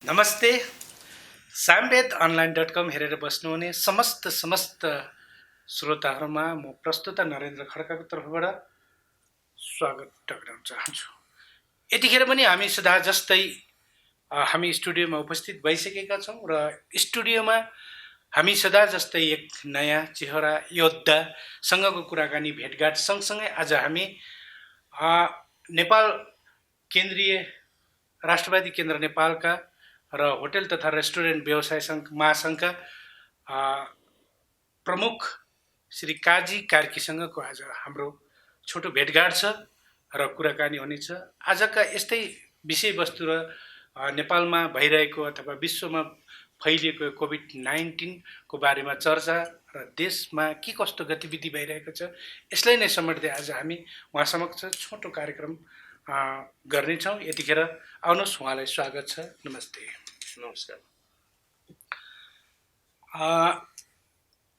नमस्ते। सामवेद अनलाइन.com हेरेर बस्नुहुने समस्त श्रोताहरूमा म प्रस्तुता नरेन्द्र खड्काको तर्फबाट स्वागत टक्राउन चाहन्छु। यतिखेर पनि हामी सदा जस्तै हामी स्टुडियोमा उपस्थित भइसकेका छौँ र स्टुडियोमा हामी सदा जस्तै एक नयाँ चेहरा योद्धासँगको कुराकानी भेटघाट सँगसँगै आज हामी नेपाल केन्द्रीय राष्ट्रवादी केन्द्र नेपालका र होटल तथा रेस्टुरेन्ट व्यवसाय महासङ्घका प्रमुख श्री काजी कार्कीसँगको आज हाम्रो छोटो भेटघाट छ र कुराकानी हुनेछ। आजका यस्तै विषयवस्तु र नेपालमा भइरहेको अथवा विश्वमा फैलिएको कोभिड-19 को बारेमा चर्चा र देशमा के कस्तो गतिविधि भइरहेको छ यसलाई नै समेट्दै आज हामी उहाँ समक्ष छोटो कार्यक्रम गर्नेछौँ। यतिखेर आउनुहोस्, उहाँलाई स्वागत छ। नमस्ते। नमस्कार।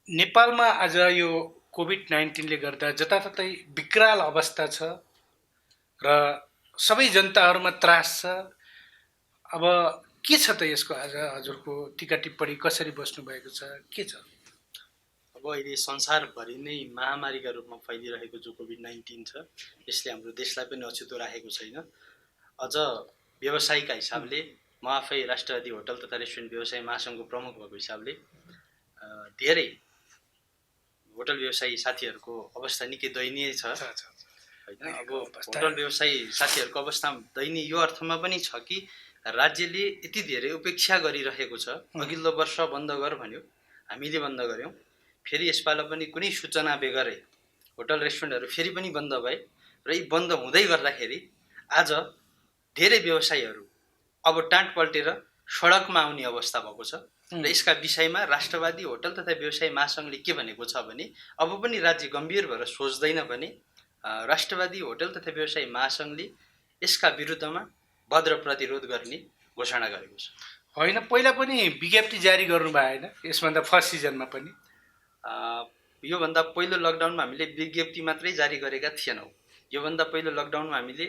नेपालमा आज यो कोभिड-19ले गर्दा जताततै विकराल अवस्था छ र सबै जनताहरूमा त्रास छ। अब के छ त यसको आज हजुरको टीका टिप्पणी कसरी बस्नु भएको छ, के छ? अब अहिले संसारभरि नै महामारीका रूपमा फैलिरहेको जो कोभिड-19 छ यसले हाम्रो देशलाई पनि अछुतो राखेको छैन। अझ व्यवसायका हिसाबले म आफै राष्ट्रवादी होटल तथा रेस्टुरेन्ट व्यवसाय महासङ्घको प्रमुख भएको हिसाबले धेरै होटल व्यवसायी साथीहरूको अवस्था निकै दयनीय छ हैन। अब होटल व्यवसायी साथीहरूको अवस्था दयनीय यो अर्थमा पनि छ कि राज्यले यति धेरै उपेक्षा गरिरहेको छ। अघिल्लो वर्ष बन्द गर भन्यो, हामीले बन्द गर्यौँ। फेरि यसपालि पनि कुनै सूचना बेगरै होटल रेस्टुरेन्टहरू फेरि पनि बन्द भए र यी बन्द हुँदै गर्दाखेरि आज धेरै व्यवसायीहरू अब टाँट पल्टेर सडकमा आउने अवस्था भएको छ र यसका विषयमा राष्ट्रवादी होटल तथा व्यवसाय महासङ्घले के भनेको छ भने अब पनि राज्य गम्भीर भएर सोच्दैन भने राष्ट्रवादी होटल तथा व्यवसाय महासङ्घले यसका विरुद्धमा भद्र प्रतिरोध गर्ने घोषणा गरेको छ। होइन, पहिला पनि विज्ञप्ति जारी गर्नुभयो होइन? यसभन्दा फर्स्ट सिजनमा पनि योभन्दा पहिलो लकडाउनमा हामीले विज्ञप्ति मात्रै जारी गरेका थिएनौँ। योभन्दा पहिलो लकडाउनमा हामीले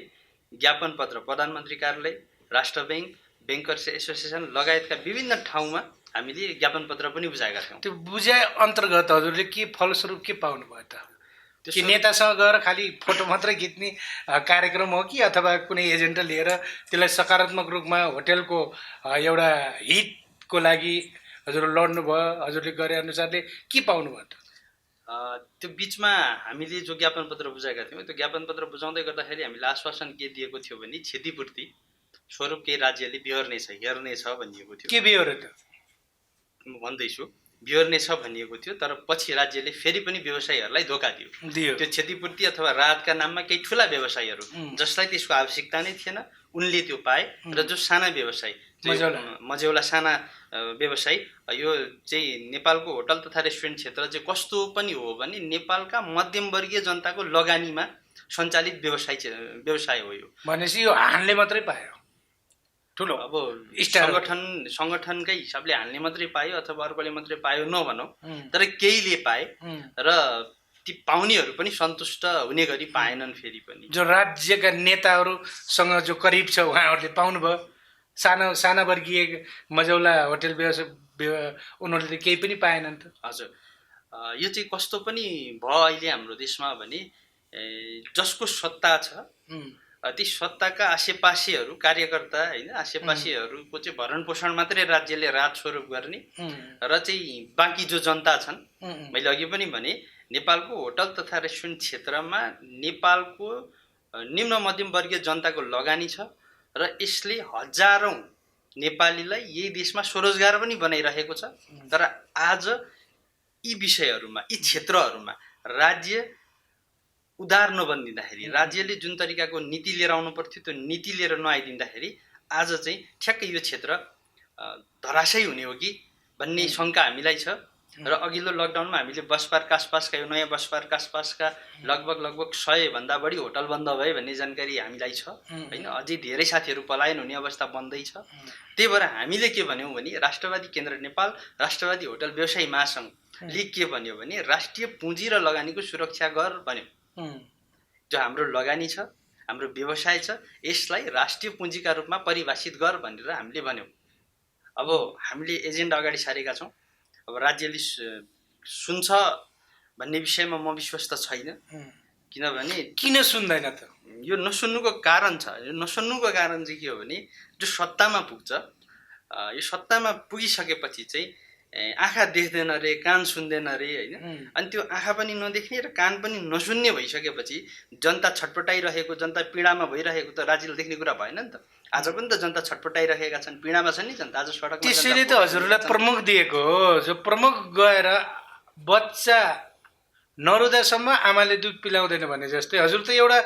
ज्ञापन पत्र प्रधानमन्त्री कार्यालय, राष्ट्र ब्याङ्क, ब्याङ्कर्स एसोसिएसन लगायतका विभिन्न ठाउँमा हामीले ज्ञापन पत्र पनि बुझाएका थियौँ। त्यो बुझाए अन्तर्गत हजुरले के फलस्वरूप के पाउनुभयो त? कि नेतासँग गएर खालि फोटो मात्रै खिच्ने कार्यक्रम हो कि अथवा कुनै एजेन्ट लिएर त्यसलाई सकारात्मक रूपमा होटेलको एउटा हितको लागि हजुर लड्नुभयो? हजुरले गरे अनुसारले के पाउनुभयो त? त्यो बिचमा हामीले जो ज्ञापन पत्र बुझाएका थियौँ त्यो ज्ञापन पत्र बुझाउँदै गर्दाखेरि हामीले आश्वासन के दिएको थियो भने क्षतिपूर्ति स्वरूप केही राज्यले बिहोर्नेछ, हेर्नेछ भनिएको थियो। के बिहोर्यो त? म भन्दैछु, बिहोर्ने छ भनिएको थियो। तर पछि राज्यले फेरि पनि व्यवसायीहरूलाई धोका दियो। त्यो क्षतिपूर्ति अथवा राहतका नाममा केही ठुला व्यवसायीहरू जसलाई त्यसको आवश्यकता नै थिएन उनले त्यो पाए र जो साना व्यवसायी मझौला साना व्यवसायी यो चाहिँ नेपालको होटल तथा रेस्टुरेन्ट क्षेत्र चाहिँ कस्तो पनि हो भने नेपालका मध्यमवर्गीय जनताको लगानीमा सञ्चालित व्यवसाय हो यो। भनेपछि यो हानले मात्रै पायो ठुलो? अब सङ्गठनकै हिसाबले हाल्ने मात्रै पायो अथवा अर्कोले मात्रै पायो नभनौँ, तर केहीले पाए र ती पाउनेहरू पनि सन्तुष्ट हुने गरी पाएनन्। फेरि पनि जो राज्यका नेताहरूसँग जो करिब छ उहाँहरूले पाउनुभयो, साना वर्गीय मझौला होटल व्यवसाय उनीहरूले केही पनि पाएनन् त? हजुर, यो चाहिँ कस्तो पनि भयो अहिले हाम्रो देशमा भने जसको सत्ता छ ती सत्ताका आसेपासेहरू कार्यकर्ता होइन आसेपासेहरूको चाहिँ भरण पोषण मात्रै राज्यले राहत स्वरूप गर्ने र चाहिँ बाँकी जो जनता छन्, मैले अघि पनि भने नेपालको होटल तथा रेस्टुरेन्ट क्षेत्रमा नेपालको निम्न मध्यम वर्गीय जनताको लगानी छ र यसले हजारौँ नेपालीलाई यही देशमा स्वरोजगार पनि बनाइरहेको छ। तर आज यी विषयहरूमा यी क्षेत्रहरूमा राज्य उदार नबनिदिँदाखेरि, राज्यले जुन तरिकाको नीति लिएर आउनु पर्थ्यो त्यो नीति लिएर नआइदिँदाखेरि आज चाहिँ ठ्याक्कै यो क्षेत्र धराशयी हुने हो कि भन्ने शङ्का हामीलाई छ। र अघिल्लो लकडाउनमा हामीले बस पार्क आसपासका यो नयाँ बस पार्क आसपासका लगभग 100 भन्दा बढी होटल बन्द भए भन्ने जानकारी हामीलाई छ होइन। अझै धेरै साथीहरू पलायन हुने अवस्था बन्दैछ। त्यही भएर हामीले के भन्यौँ भने राष्ट्रवादी केन्द्र नेपाल राष्ट्रवादी होटल व्यवसायी महासङ्घले के भन्यो भने राष्ट्रिय पुँजी र लगानीको सुरक्षा गर भन्यो। जो हाम्रो लगानी छ, हाम्रो व्यवसाय छ, यसलाई राष्ट्रिय पुँजीका रूपमा परिभाषित गर भनेर हामीले भन्यौँ। अब हामीले एजेन्डा अगाडि सारेका छौँ। अब राज्यले सुन्छ भन्ने विषयमा म विश्वस्त छैन। किनभने किन सुन्दैन त? यो नसुन्नुको कारण छ। यो नसुन्नुको कारण चाहिँ के हो भने जो सत्तामा पुग्छ, यो सत्तामा पुगिसकेपछि चाहिँ आँखा देख्दैन रे, कान सुन्दैन रे, होइन। अनि त्यो आँखा पनि नदेख्ने र कान पनि नसुन्ने भइसकेपछि जनता छटपटाइरहेको, जनता पीडामा भइरहेको त राज्यले देख्ने कुरा भएन नि त। आज पनि त जनता छटपटाइरहेका छन्, पीडामा छन् नि जनता। आज सडकमा त्यसैले त हजुरलाई प्रमुख दिएको हो। जो प्रमुख गएर बच्चा नरुँदासम्म आमाले दुध पिलाउँदैन भने जस्तै हजुर त एउटा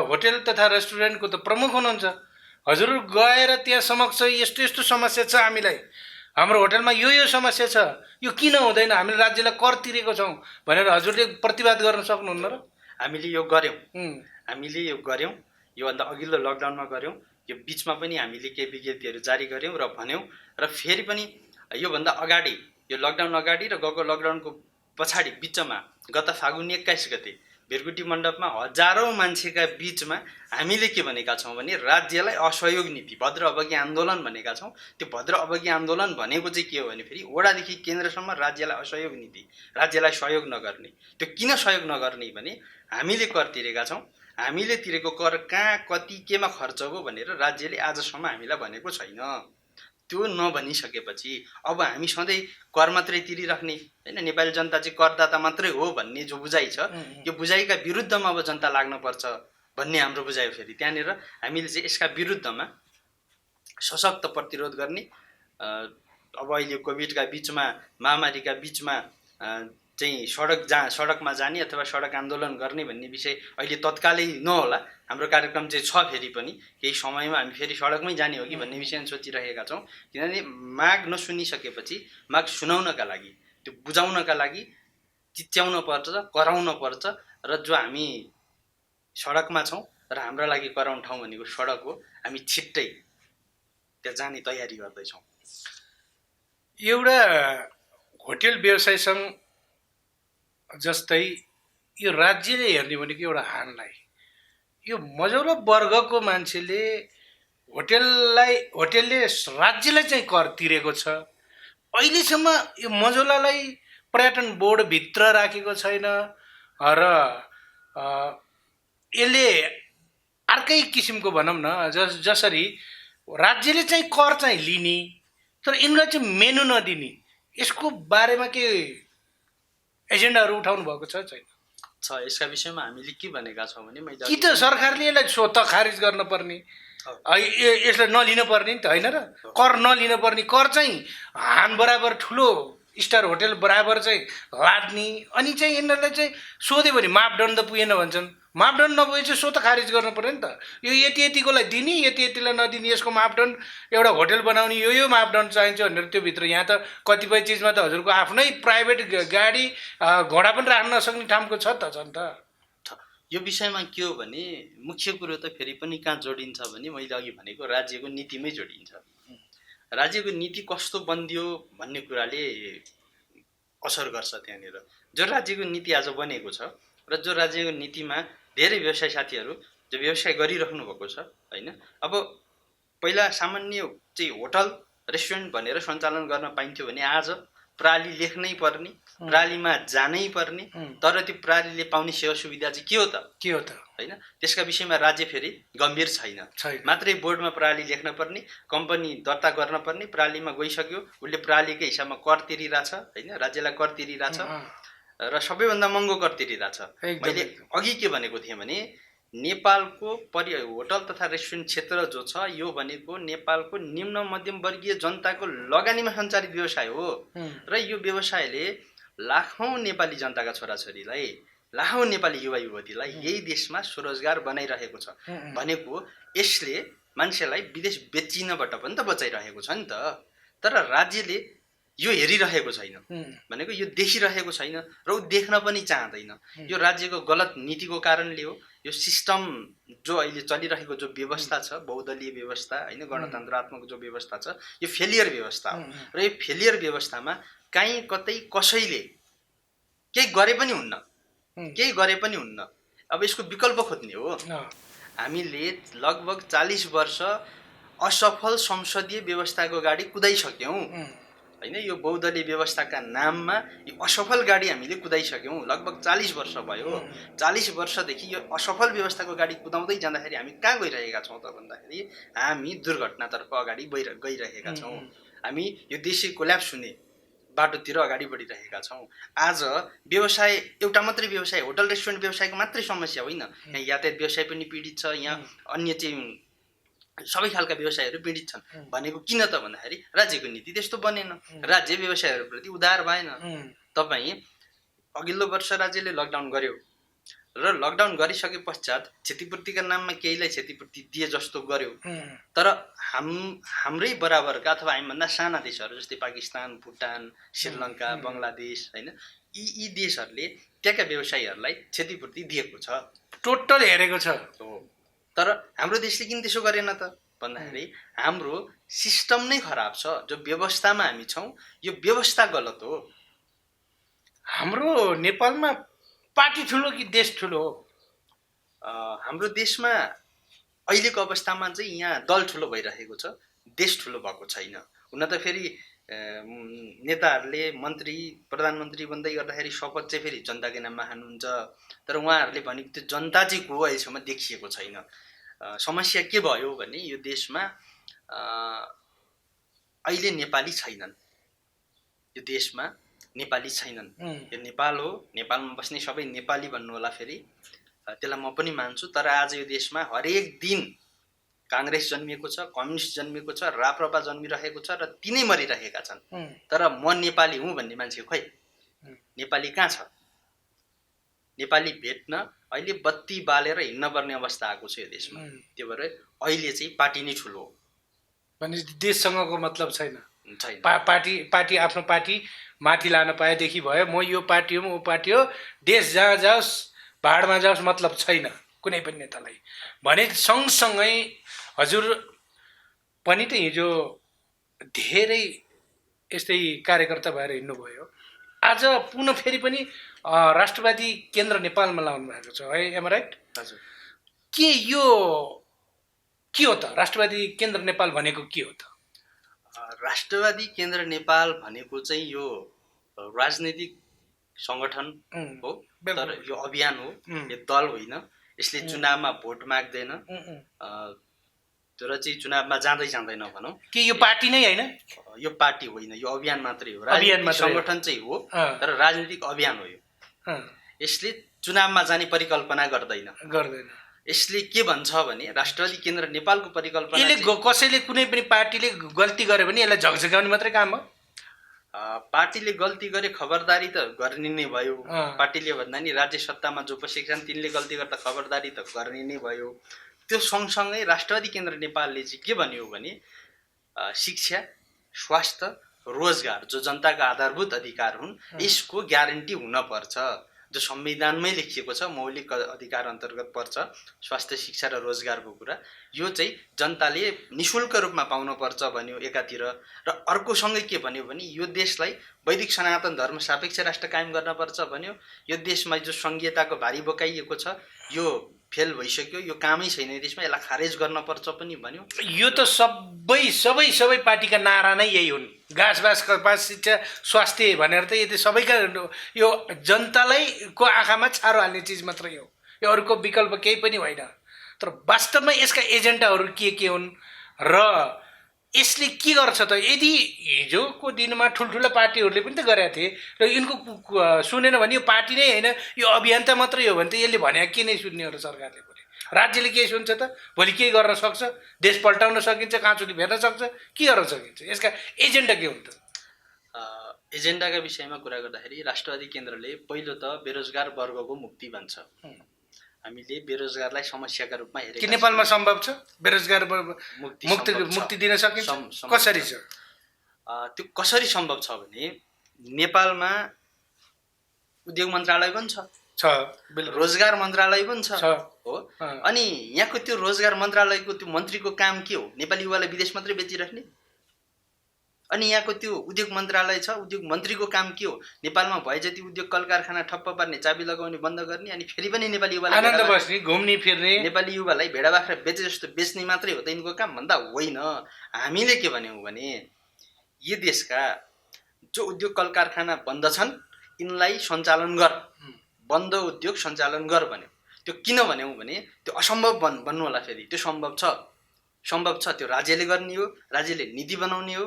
होटेल तथा रेस्टुरेन्टको त प्रमुख हुनुहुन्छ। हजुर गएर त्यहाँ समक्ष यस्तो यस्तो समस्या छ, हामीलाई हाम्रो होटेलमा यो समस्या छ, यो किन हुँदैन, हामीले राज्यलाई कर तिरेको छौँ भनेर हजुरले प्रतिवाद गर्न सक्नुहुन्न र? हामीले यो गऱ्यौँ। योभन्दा अघिल्लो लकडाउनमा गऱ्यौँ। यो बिचमा पनि हामीले केही विज्ञप्तिहरू जारी गऱ्यौँ र भन्यौँ। र फेरि पनि योभन्दा अगाडि, यो लकडाउन अगाडि र गएको लकडाउनको पछाडि बिचमा गत फागुन 21 गते भिरकुटी मण्डपमा हजारौँ मान्छेका बिचमा हामीले के भनेका छौँ भने राज्यलाई असहयोग नीति, भद्र अवज्ञा आन्दोलन भनेका छौँ। त्यो भद्र अवज्ञा आन्दोलन भनेको चाहिँ के हो भने फेरि वडादेखि केन्द्रसम्म राज्यलाई असहयोग नीति, राज्यलाई सहयोग नगर्ने। त्यो किन सहयोग नगर्ने भने हामीले कर तिरेका छौँ। हामीले तिरेको कर कहाँ, कति, केमा खर्च हो भनेर राज्यले आजसम्म हामीलाई भनेको छैन। त्यो नभनिसकेपछि अब हामी सधैँ कर मात्रै तिरिराख्ने, होइन, नेपाली जनता चाहिँ करदाता मात्रै हो भन्ने जो बुझाइ छ, यो बुझाइका विरुद्धमा अब जनता लाग्नुपर्छ भन्ने हाम्रो बुझाइ हो। फेरि त्यहाँनिर हामीले चाहिँ यसका विरुद्धमा सशक्त प्रतिरोध गर्ने, अब अहिले कोभिडका बिचमा, महामारीका बिचमा चाहिँ सडकमा जाने अथवा सडक आन्दोलन गर्ने भन्ने विषय अहिले तत्कालै नहोला। हाम्रो कार्यक्रम चाहिँ छ, फेरि पनि केही समयमा हामी फेरि सडकमै जाने हो कि भन्ने विषयमा सोचिरहेका छौँ। किनभने माग नसुनिसकेपछि माग सुनाउनका लागि, त्यो बुझाउनका लागि चिच्याउन पर्छ, कराउन पर्छ। र जो हामी सडकमा छौँ र हाम्रा लागि कराउने ठाउँ भनेको सडक हो। हामी छिट्टै त्यहाँ जाने तयारी गर्दैछौँ। एउटा होटेल व्यवसायसँग जस्तै यो राज्यले हेर्ने भनेको एउटा हानलाई, यो मझौला वर्गको मान्छेले होटेलले राज्यलाई चाहिँ कर तिरेको छ। अहिलेसम्म यो मझौलालाई पर्यटन बोर्डभित्र राखेको छैन र यसले अर्कै किसिमको भनौँ न, जसरी राज्यले चाहिँ कर चाहिँ लिने तर यिनीलाई चाहिँ मेनु नदिने, यसको बारेमा के एजेन्डाहरू उठाउनु भएको छ छैन? यसका विषयमा हामीले के भनेका छौँ भने कि त सरकारले यसलाई स्वतः खारिज गर्न पर्ने, यसलाई नलिन पर्ने नि त, होइन र? कर नलिन पर्ने, कर चाहिँ हान बराबर ठुलो स्टार होटेल बराबर चाहिँ लाद्ने। अनि चाहिँ यिनीहरूलाई चाहिँ सोध्यो भने मापदण्ड पुगेन भन्छन्। मापदण्ड नपुगे चाहिँ स्वतः खारिज गर्नु पऱ्यो नि त। यो यति यतिकोलाई दिने, यति यतिलाई नदिने, यसको मापदण्ड, एउटा होटेल बनाउने यो मापदण्ड चाहिन्छ भनेर त्योभित्र यहाँ त कतिपय चिजमा त हजुरको आफ्नै प्राइभेट गाडी घोडा पनि राख्न नसक्ने ठाउँको छ त छन् त। यो विषयमा के हो भने मुख्य कुरो त फेरि पनि कहाँ जोडिन्छ भने मैले अघि भनेको राज्यको नीतिमै जोडिन्छ। राज्यको नीति कस्तो बनियो भन्ने कुराले असर गर्छ त्यहाँनिर। जो राज्यको नीति आज बनेको छ र जो राज्यको नीतिमा धेरै व्यवसाय साथीहरू जो व्यवसाय गरिराख्नु भएको छ, होइन। अब पहिला सामान्य चाहिँ होटल रेस्टुरेन्ट भनेर सञ्चालन गर्न पाइन्थ्यो भने आज प्रणाली लेख्नै पर्ने, प्रणालीमा जानै पर्ने। तर त्यो प्रणालीले पाउने सेवा सुविधा चाहिँ के हो त, होइन। त्यसका विषयमा राज्य फेरि गम्भीर छैन। मात्रै बोर्डमा प्रणाली लेख्न पर्ने, कम्पनी दर्ता गर्न पर्ने, प्रणालीमा गइसक्यो, उसले प्रणालीकै हिसाबमा कर तिरिरहेछ, होइन, राज्यलाई कर तिरिरहेछ र सबैभन्दा महँगो कर तिरिरहेछ। मैले अघि के भनेको थिएँ भने नेपालको होटल तथा रेस्टुरेन्ट क्षेत्र जो छ यो भनेको नेपालको निम्न मध्यम वर्गीय जनताको लगानीमा सञ्चालित व्यवसाय हो। र यो व्यवसायले लाखौँ नेपाली जनताका छोराछोरीलाई, लाखौँ नेपाली युवा युवतीलाई यही देशमा स्वरोजगार बनाइरहेको छ भनेको यसले मान्छेलाई विदेश बेचिनबाट पनि त बचाइरहेको छ नि त। तर राज्यले यो हेरिरहेको छैन भनेको, यो देखिरहेको छैन र ऊ देख्न पनि चाहँदैन। यो राज्यको गलत नीतिको कारणले हो। यो सिस्टम जो अहिले चलिरहेको जो व्यवस्था छ, बहुदलीय व्यवस्था, होइन, गणतन्त्रात्मक जो व्यवस्था छ, यो फेलियर व्यवस्था हो। र यो फेलियर व्यवस्थामा काहीँ कतै कसैले केही गरे पनि हुन्न। अब यसको विकल्प खोज्ने हो। हामीले लगभग 40 वर्ष असफल संसदीय व्यवस्थाको गाडी कुदाइसक्यौँ होइन। यो बहुदलीय व्यवस्थाका नाममा यो असफल गाडी हामीले कुदाइसक्यौँ। लगभग 40 वर्ष भयो। 40 वर्षदेखि यो असफल व्यवस्थाको गाडी कुदाउँदै जाँदाखेरि हामी कहाँ गइरहेका छौँ त भन्दाखेरि हामी दुर्घटनातर्फ अगाडि गइरहेका छौँ। हामी यो देशै कोल्याप्स हुने बाटोतिर अगाडि बढिरहेका छौँ। आज व्यवसाय एउटा मात्रै व्यवसाय, होटल रेस्टुरेन्ट व्यवसायको मात्रै समस्या होइन, यहाँ यातायात व्यवसाय पनि पीडित छ, यहाँ अन्य चाहिँ सबै खालका व्यवसायहरू पीडित छन्। भनेको किन त भन्दाखेरि राज्यको नीति त्यस्तो बनेन, राज्य व्यवसायहरूप्रति उदार भएन। तपाईँ अघिल्लो वर्ष राज्यले लकडाउन गर्यो र लकडाउन गरिसके पश्चात क्षतिपूर्तिका नाममा केहीलाई क्षतिपूर्ति दिए जस्तो गर्यो, तर हाम्रै बराबरका अथवा हामीभन्दा साना देशहरू जस्तै पाकिस्तान, भुटान, श्रीलङ्का, बङ्गलादेश होइन, यी देशहरूले त्यहाँका व्यवसायीहरूलाई क्षतिपूर्ति दिएको छ, टोटल हेरेको छ। तर हाम्रो देशले किन त्यसो गरेन त भन्दाखेरि हाम्रो सिस्टम नै खराब छ। जो व्यवस्थामा हामी छौँ यो व्यवस्था गलत हो। हाम्रो नेपालमा पार्टी ठुलो कि देश ठुलो हो? हाम्रो देशमा अहिलेको अवस्थामा चाहिँ यहाँ दल ठुलो भइरहेको छ, देश ठुलो भएको छैन। हुन त फेरि नेताहरूले मन्त्री प्रधानमन्त्री बन्दै गर्दाखेरि शपथ चाहिँ फेरि जनताकै नाममा खानुहुन्छ, तर उहाँहरूले भनेको त्यो जनता चाहिँ को अहिलेसम्म देखिएको छैन। समस्या के भयो भने यो देशमा अहिले नेपाली छैनन्। यो देशमा नेपाली छैनन्। यो नेपाल हो, नेपालमा बस्ने सबै नेपाली भन्नु होला। फेरि त्यसलाई म पनि मान्छु, तर आज यो देशमा हरेक दिन काङ्ग्रेस जन्मिएको छ, कम्युनिस्ट जन्मिएको छ, राप्रपा जन्मिरहेको छ र तिनै मरिरहेका छन्। तर म नेपाली हुँ भन्ने मान्छे खोइ, नेपाली कहाँ छ? नेपाली भेट्न अहिले बत्ती बालेर हिँड्न पर्ने अवस्था आएको छ यो देशमा। त्यो भएर अहिले चाहिँ पार्टी नै ठुलो हो भने देशसँगको मतलब छैन। पार्टी आफ्नो पार्टी माथि लान पाएदेखि भयो। म यो पार्टी हो, म ऊ पार्टी हो, देश जहाँ जाओस् भाडमा जाओस् मतलब छैन कुनै पनि नेतालाई। भने सँगसँगै हजुर पनि त हिजो धेरै यस्तै कार्यकर्ता भएर हिँड्नुभयो। आज पुनः फेरि पनि राष्ट्रवादी केन्द्र नेपालमा लाउनु भएको छ है, एम राइट? हजुर। के हो त राष्ट्रवादी केन्द्र नेपाल भनेको? के हो त राष्ट्रवादी केन्द्र नेपाल भनेको चाहिँ यो राजनीतिक सङ्गठन हो, तर यो अभियान हो, यो दल होइन। यसले चुनावमा भोट माग्दैन र चाहिँ चुनावमा जाँदैन भनौँ कि यो पार्टी नै होइन? यो पार्टी होइन, यो अभियान मात्रै हो। राजनीतिक सङ्गठन चाहिँ हो, तर राजनीतिक अभियान हो यो। यसले चुनावमा जाने परिकल्पना गर्दैन। यसले के भन्छ भने राष्ट्रवादी केन्द्र नेपालको परिकल्पना यसले कसैले कुनै पनि पार्टीले गल्ती गर्यो भने यसलाई झकझकाउने मात्रै काम हो। पार्टीले गल्ती गरे खबरदारी त गर्ने नै भयो। पार्टीले भन्दा नि राज्य सत्तामा जो पसेका छन् तिनले गल्ती गर्दा खबरदारी त गर्ने नै भयो। त्यो सँगसँगै राष्ट्रवादी केन्द्र नेपालले चाहिँ के भन्यो भने शिक्षा, स्वास्थ्य, रोजगार जो जनताका आधारभूत अधिकार हुन् यसको ग्यारेन्टी हुनपर्छ। जो संविधानमै लेखिएको छ, मौलिक अधिकार अन्तर्गत पर्छ स्वास्थ्य, शिक्षा र रोजगारको कुरा। यो चाहिँ जनताले निःशुल्क रूपमा पाउनुपर्छ भन्यो एकातिर, र अर्कोसँगै के भन्यो भने यो देशलाई वैदिक सनातन धर्म सापेक्ष राष्ट्र कायम गर्नुपर्छ भन्यो। यो देशमा जो संघीयताको भारी बोकाइएको छ यो फेल भइसक्यो, यो कामै छैन यो देशमा, यसलाई खारेज गर्नुपर्छ पनि भन्यो। यो त सबै पार्टीका नारा नै यही हुन्। घाँस कपास शिक्षा स्वास्थ्य भनेर त यदि सबैका यो जनतालाई को आँखामा छारो हाल्ने चिज मात्रै हो, यो अरूको विकल्प केही पनि होइन। तर वास्तवमा यसका एजेन्डाहरू के हुन् र यसले के गर्छ त? यदि हिजोको दिनमा ठुल्ठुला पार्टीहरूले पनि त गरेका थिए र यिनको सुनेन भने यो पार्टी नै होइन यो अभियन्ता मात्रै हो भने त यसले भने के नै सुन्ने हो र सरकारले पनि? राज्यले के सुन्छ त? भोलि के गर्न सक्छ? देश पल्टाउन सकिन्छ, काँचुली भेट्न सक्छ, के गर्न सकिन्छ? यसका एजेन्डा के हुन् त? एजेन्डाका विषयमा कुरा गर्दाखेरि राष्ट्रवादी केन्द्रले पहिलो त बेरोजगार वर्गको मुक्ति भन्छ। हामीले बेरोजगारलाई समस्याका रूपमा हेरेका छौँ। नेपालमा सम्भव छ बेरोजगार मुक्ति दिन सकिन्छ? कसरी छ त्यो? कसरी सम्भव छ भने नेपालमा उद्योग मन्त्रालय पनि छ, रोजगार मन्त्रालय पनि छ हो। अनि यहाँको त्यो रोजगार मन्त्रालयको त्यो मन्त्रीको काम के हो? नेपाली युवालाई विदेश मात्रै बेचिराख्ने अनि यहाँको त्यो उद्योग मन्त्रालय छ, उद्योग मन्त्रीको काम के हो? नेपालमा भए जति उद्योग कल कारखाना ठप्प पार्ने, चाबी लगाउने, बन्द गर्ने, अनि फेरि पनि नेपाली युवालाई आनन्द बस्ने, घुम्ने फिर्ने, नेपाली युवालाई भेडा बाख्रा बेचे जस्तो बेच्ने मात्रै हो त यिनको काम भन्दा होइन। हामीले के भन्यौँ भने यी देशका जो उद्योग कल कारखाना बन्द छन् यिनलाई सञ्चालन गर, बन्द उद्योग सञ्चालन गर भन्यो। त्यो किन भन्यौँ भने त्यो असम्भव भन्नु होला, फेरि त्यो सम्भव छ, त्यो राज्यले गर्ने हो, राज्यले नीति बनाउने हो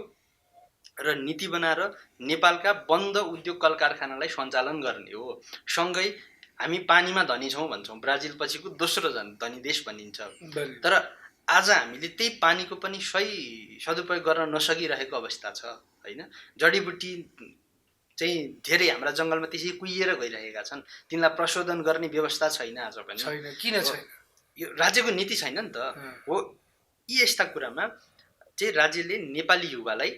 र नीति बनाएर नेपालका बन्द उद्योग कल कारखानालाई सञ्चालन गर्ने हो। सँगै हामी पानीमा धनी छौँ भन्छौँ, ब्राजिल पछिको दोस्रो धनी देश भनिन्छ। तर आज हामीले त्यही पानीको पनि सही सदुपयोग गर्न नसकिरहेको अवस्था छ होइन। जडीबुटी चाहिँ धेरै हाम्रा जङ्गलमा त्यसै कुहिएर गइरहेका छन्, तिनलाई प्रशोधन गर्ने व्यवस्था छैन आज पनि। छैन, किन छैन? यो राज्यको नीति छैन नि त हो। यी यस्ता कुरामा चाहिँ राज्यले नेपाली युवालाई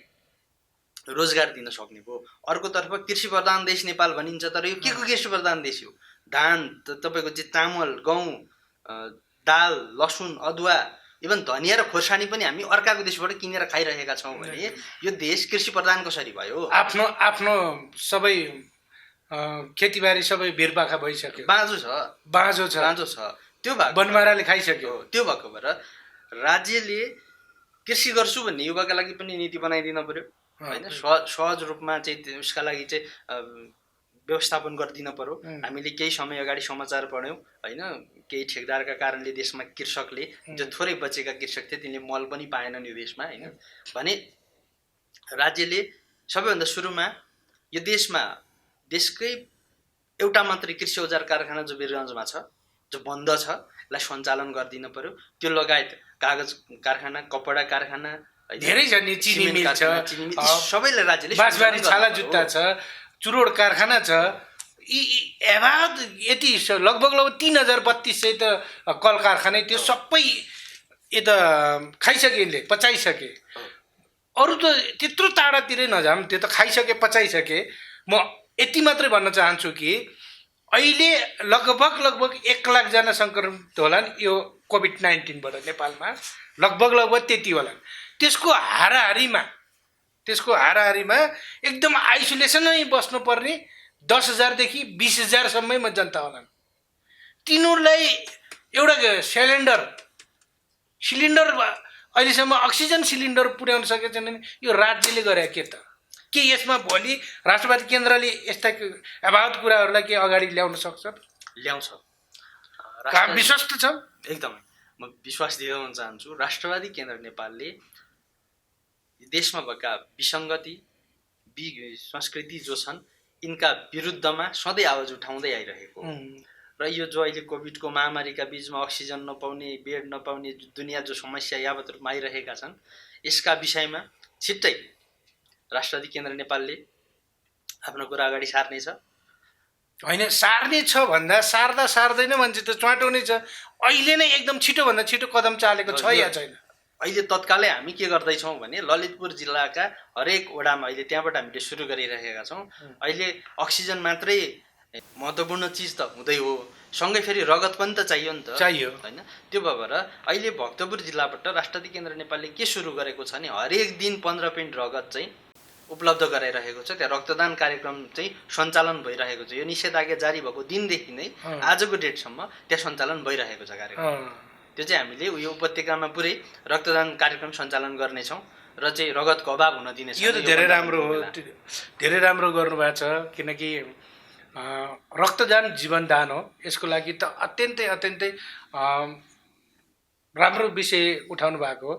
रोजगार दिन सक्ने भयो। अर्कोतर्फ कृषि प्रधान देश नेपाल भनिन्छ, तर यो के को कृषि प्रधान देश हो? धान, तपाईँको चाहिँ चामल, गहुँ, दाल, लसुन, अदुवा, इभन धनिया र खोर्सानी पनि हामी अर्काको देशबाट किनेर खाइरहेका छौँ भने यो देश कृषि प्रधान कसरी भयो? आफ्नो सबै खेतीबारी सबै बिरपाखा भइसक्यो, बाँझो छ, त्यो भएको बनमाराले खाइसक्यो। त्यो भएको भएर राज्यले कृषि गर्छु भन्ने युवाका लागि पनि नीति बनाइदिन पर्यो होइन। सहज रूपमा चाहिँ उसका लागि चाहिँ व्यवस्थापन गरिदिन पर्यो। हामीले केही समय अगाडि समाचार पढ्यौँ होइन, केही ठेकदारका कारणले देशमा कृषकले जो थोरै बचेका कृषक थिए तिनले मल पनि पाएनन् यो देशमा होइन। भने राज्यले सबैभन्दा सुरुमा यो देशकै एउटा मात्रै कृषि औजार कारखाना जो वीरगञ्जमा छ, जो बन्द छ, यसलाई सञ्चालन गरिदिन पर्यो। त्यो लगायत कागज कारखाना, कपडा कारखाना धेरै छ नि, चिनी मिल छ, सबैलाई राज्यले, बाँसबारी छाला जुत्ता छ, चुरोड कारखाना छ। यी एभाउट यति लगभग 3032 त कल कारखाना, त्यो सबै यता खाइसके, यिनले पचाइसके। अरू त त्यत्रो टाढातिरै नजाऊँ, त्यो त खाइसके, पचाइसके। म यति मात्रै भन्न चाहन्छु कि अहिले लगभग 1 लाखजना सङ्क्रमित होलान् यो कोभिड-19बाट नेपालमा, लगभग त्यति होलान्। त्यसको हाराहारीमा एकदम आइसोलेसनै बस्नुपर्ने 10,000 देखि 20,000 सम्मैमा जनता होलान्। तिनीहरूलाई एउटा सिलिन्डर अहिलेसम्म अक्सिजन सिलिन्डर पुर्याउन सकेको छैन। यो राज्यले गरे के यसमा भोलि राष्ट्रवादी केन्द्रले यस्ता अभावत कुराहरूलाई के अगाडि ल्याउन सक्छ? ल्याउँछ, विश्वस्त छ एकदमै। म विश्वास दिलाउन चाहन्छु राष्ट्रवादी केन्द्र नेपालले देशमा भएका विसङ्गति, संस्कृति जो छन् यिनका विरुद्धमा सधैँ आवाज उठाउँदै आइरहेको र यो जो अहिले कोभिडको महामारीका बीचमा अक्सिजन नपाउने, बेड नपाउने दुनियाँ जो समस्या यावत रूपमा आइरहेका छन् यसका विषयमा छिट्टै राष्ट्रवादी केन्द्र नेपालले आफ्नो कुरा अगाडि सार्नेछ। होइन, सार्ने छ भन्दा सार्दैन मान्छे त च्वाटो नै छ। अहिले नै एकदम छिटोभन्दा छिटो कदम चालेको छ या छैन? अहिले तत्कालै हामी के गर्दैछौँ भने ललितपुर जिल्लाका हरेक वडामा अहिले त्यहाँबाट हामीले सुरु गरिरहेका छौँ। अहिले अक्सिजन मात्रै महत्त्वपूर्ण चिज त हुँदै हो, सँगै फेरि रगत पनि त चाहियो नि त होइन। त्यो भएर अहिले भक्तपुर जिल्लाबाट राष्ट्रवादी केन्द्र नेपालले के सुरु गरेको छ भने हरेक दिन 15 पेन्ट रगत चाहिँ उपलब्ध गराइरहेको छ। त्यहाँ रक्तदान कार्यक्रम चाहिँ सञ्चालन भइरहेको छ। यो निषेधाज्ञा जारी भएको दिनदेखि नै आजको डेटसम्म त्यहाँ सञ्चालन भइरहेको छ कार्यक्रम। त्यो चाहिँ हामीले यो उपत्यकामा पुरै रक्तदान कार्यक्रम सञ्चालन गर्नेछौँ र चाहिँ रगतको अभाव हुन दिने छैन। यो त धेरै राम्रो हो, धेरै राम्रो गर्नुभएको छ। किनकि रक्तदान जीवनदान हो। यसको लागि त अत्यन्तै राम्रो विषय उठाउनु भएको हो।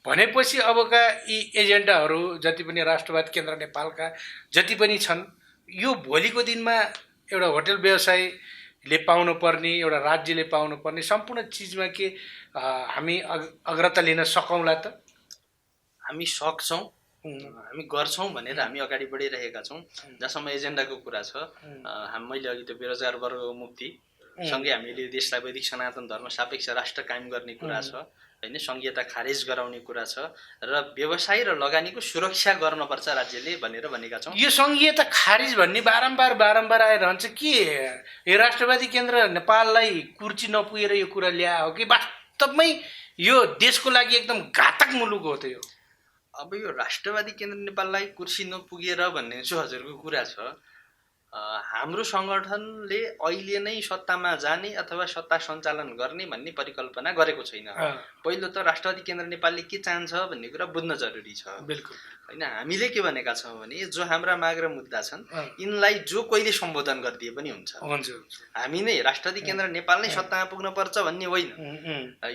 भनेपछि अबका यी एजेन्डाहरू जति पनि राष्ट्रवादी केन्द्र नेपालका जति पनि छन्, यो भोलिको दिनमा एउटा होटल व्यवसायले पाउनुपर्ने, एउटा राज्यले पाउनुपर्ने सम्पूर्ण चिजमा के हामी अग्रता लिन सकौँला त? हामी सक्छौँ, हामी गर्छौँ भनेर हामी अगाडि बढिरहेका छौँ। जहाँसम्म एजेन्डाको कुरा छ, मैले अघि त बेरोजगार वर्गको मुक्ति सँगै हामीले देशलाई वैदिक सनातन धर्म सापेक्ष राष्ट्र कायम गर्ने कुरा छ होइन, सङ्घीयता खारेज गराउने कुरा छ र व्यवसाय र लगानीको सुरक्षा गर्नुपर्छ राज्यले भनेर भनेका छौँ। यो सङ्घीयता खारेज भन्ने बारम्बार आइरहन्छ के? यो राष्ट्रवादी केन्द्र नेपाललाई कुर्ची नपुगेर यो कुरा ल्याए हो कि वास्तवमै यो देशको लागि एकदम घातक मुलुक हो त? यो अब यो राष्ट्रवादी केन्द्र नेपाललाई कुर्सी नपुगेर भन्ने चाहिँ हजुरको कुरा छ। हाम्रो सङ्गठनले अहिले नै सत्तामा जाने अथवा सत्ता सञ्चालन गर्ने भन्ने परिकल्पना गरेको छैन। पहिलो त राष्ट्रवादी केन्द्र नेपालले के चाहन्छ भन्ने कुरा बुझ्न जरुरी छ। बिल्कुल होइन, हामीले के भनेका छौँ भने जो हाम्रा माग र मुद्दा छन् यिनलाई जो कहिले सम्बोधन गरिदिए पनि हुन्छ। हामी नै राष्ट्रवादी केन्द्र नेपाल नै सत्तामा पुग्न पर्छ भन्ने होइन।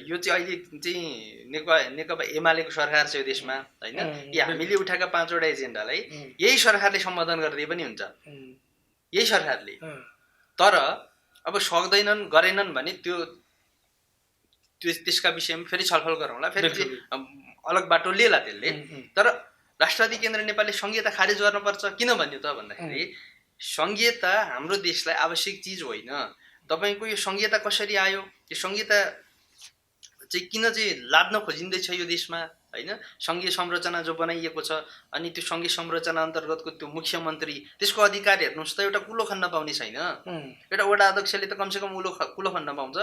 यो चाहिँ अहिले चाहिँ नेकपा एमालेको सरकार छ यो देशमा, होइन। यी हामीले उठाएका 5वटा एजेन्डालाई यही सरकारले सम्बोधन गरिदिए पनि हुन्छ, यही सरकारले। तर अब सक्दैनन् गरेनन् भने त्यसका विषयमा फेरि छलफल गरौँला, फेरि अलग बाटो लिएला त्यसले। तर राष्ट्रवादी केन्द्र नेपालले संहिता खारेज गर्नुपर्छ किन भन्यो त भन्दाखेरि संहिता हाम्रो देशलाई आवश्यक चिज होइन। तपाईँको यो संहिता कसरी आयो, यो संहिता चाहिँ किन चाहिँ लाद्न खोजिँदैछ यो देशमा, होइन। सङ्घीय संरचना जो बनाइएको छ, अनि त्यो सङ्घीय संरचना अन्तर्गतको त्यो मुख्यमन्त्री त्यसको अधिकार हेर्नुहोस् त, एउटा कुलो खन्न पाउने छैन। एउटा वडा अध्यक्षले त कमसेकम कुलो खन्न पाउँछ,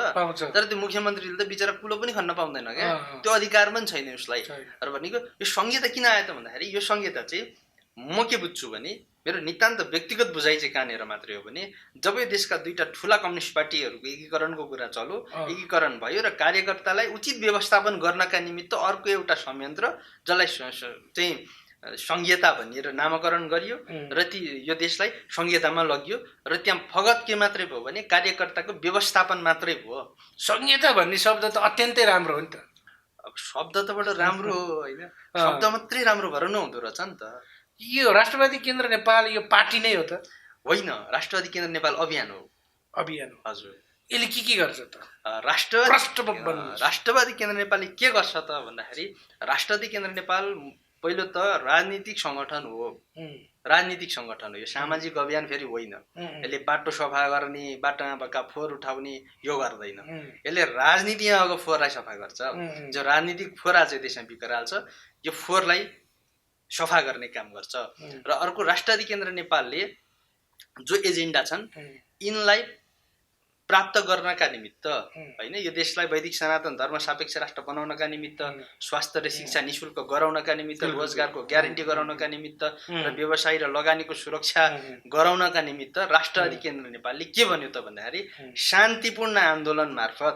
तर त्यो मुख्यमन्त्रीले त बिचरा कुलो पनि खन्न पाउँदैन क्या, त्यो अधिकार पनि छैन उसलाई। र भनेको यो संहिता किन आयो त भन्दाखेरि यो संहिता चाहिँ म के बुझ्छु भने, मेरो नितान्त व्यक्तिगत बुझाइ चाहिँ कहाँनिर मात्रै हो भने, जब यो देशका दुईटा ठुला कम्युनिस्ट पार्टीहरूको एकीकरणको कुरा चल्यो, एकीकरण भयो र कार्यकर्तालाई उचित व्यवस्थापन गर्नका निमित्त अर्को एउटा संयन्त्र जसलाई चाहिँ संहिता भनिएर नामाकरण गरियो र यो देशलाई संहितामा लगियो र त्यहाँ फगत के मात्रै भयो भने कार्यकर्ताको व्यवस्थापन मात्रै भयो। संहिता भन्ने शब्द त अत्यन्तै राम्रो हो नि त। अब शब्द त बडो राम्रो हो, होइन। शब्द मात्रै राम्रो भएर नहुँदो रहेछ नि त। यो राष्ट्रवादी केन्द्र नेपाल यो पार्टी नै हो त? होइन, राष्ट्रवादी केन्द्र नेपाल अभियान हो। अभियान हो, हजुर। यसले के गर्छ त? राष्ट्रवादी केन्द्र नेपालले के गर्छ त भन्दाखेरि, राष्ट्रवादी केन्द्र नेपाल पहिलो त राजनीतिक सङ्गठन हो। राजनीतिक सङ्गठन हो यो, सामाजिक अभियान फेरि होइन। यसले बाटो सफा गर्ने, बाटोमा भएका फोहोर उठाउने यो गर्दैन। यसले राजनीतिमा भएको फोहोरलाई सफा गर्छ। जो राजनीतिक फोहोर आज देशमा बिखराल छ, यो फोहोरलाई सफा गर्ने काम गर्छ। र अर्को राष्ट्रवादी केन्द्र नेपालले जो एजेन्डा छन् यिनलाई प्राप्त गर्नका निमित्त, होइन, यो देशलाई वैदिक सनातन धर्म सापेक्ष राष्ट्र बनाउनका निमित्त, स्वास्थ्य र शिक्षा निशुल्क गराउनका निमित्त, रोजगारको ग्यारेन्टी गराउनका निमित्त र व्यवसाय र लगानीको सुरक्षा गराउनका निमित्त राष्ट्रवादी केन्द्र नेपालले के भन्यो त भन्दाखेरि शान्तिपूर्ण आन्दोलन मार्फत,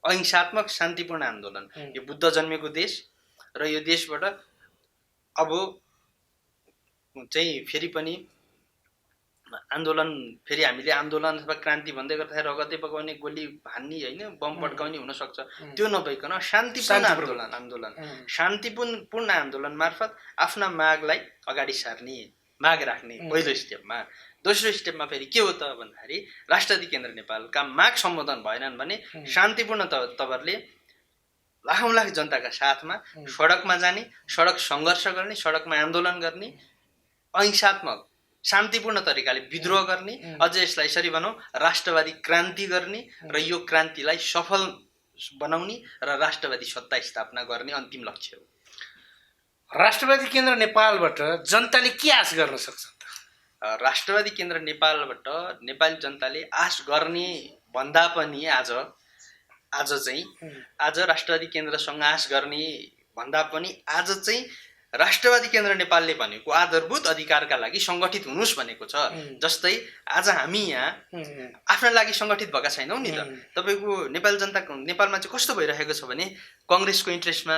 अहिंसात्मक शान्तिपूर्ण आन्दोलन, यो बुद्ध जन्मेको देश र यो देशबाट अब चाहिँ फेरि पनि आन्दोलन, फेरि हामीले आन्दोलन अथवा क्रान्ति भन्दै गर्दाखेरि रगतै पकाउने, गोली हान्ने, होइन, बम पड्काउने हुनसक्छ, त्यो नभइकन शान्तिपूर्ण शान्तिपूर्ण आन्दोलन मार्फत आफ्ना मागलाई अगाडि सार्ने, माग राख्ने पहिलो स्टेपमा। दोस्रो स्टेपमा फेरि के हो त भन्दाखेरि राष्ट्रवादी केन्द्र नेपालका माग सम्बोधन भएनन् भने शान्तिपूर्ण तवरले लाखौँ लाख जनताका साथमा सडकमा जाने, सडक सङ्घर्ष गर्ने, सडकमा आन्दोलन गर्ने, अहिंसात्मक शान्तिपूर्ण तरिकाले विद्रोह गर्ने, अझ यसलाई यसरी भनौँ राष्ट्रवादी क्रान्ति गर्ने र यो क्रान्तिलाई सफल बनाउने र राष्ट्रवादी सत्ता स्थापना गर्ने अन्तिम लक्ष्य हो। राष्ट्रवादी केन्द्र नेपालबाट जनताले के आश गर्न सक्छ त? राष्ट्रवादी केन्द्र नेपालबाट नेपाली जनताले आश गर्ने भन्दा पनि आज राष्ट्रवादी केन्द्रसँग आश गर्ने भन्दा पनि आज चाहिँ राष्ट्रवादी केन्द्र नेपालले भनेको आधारभूत अधिकारका लागि सङ्गठित हुनुहोस् भनेको छ। जस्तै आज हामी यहाँ आफ्ना लागि सङ्गठित भएका छैनौँ नि त। तपाईँको नेपालमा चाहिँ कस्तो भइरहेको छ भने कङ्ग्रेसको इन्ट्रेस्टमा,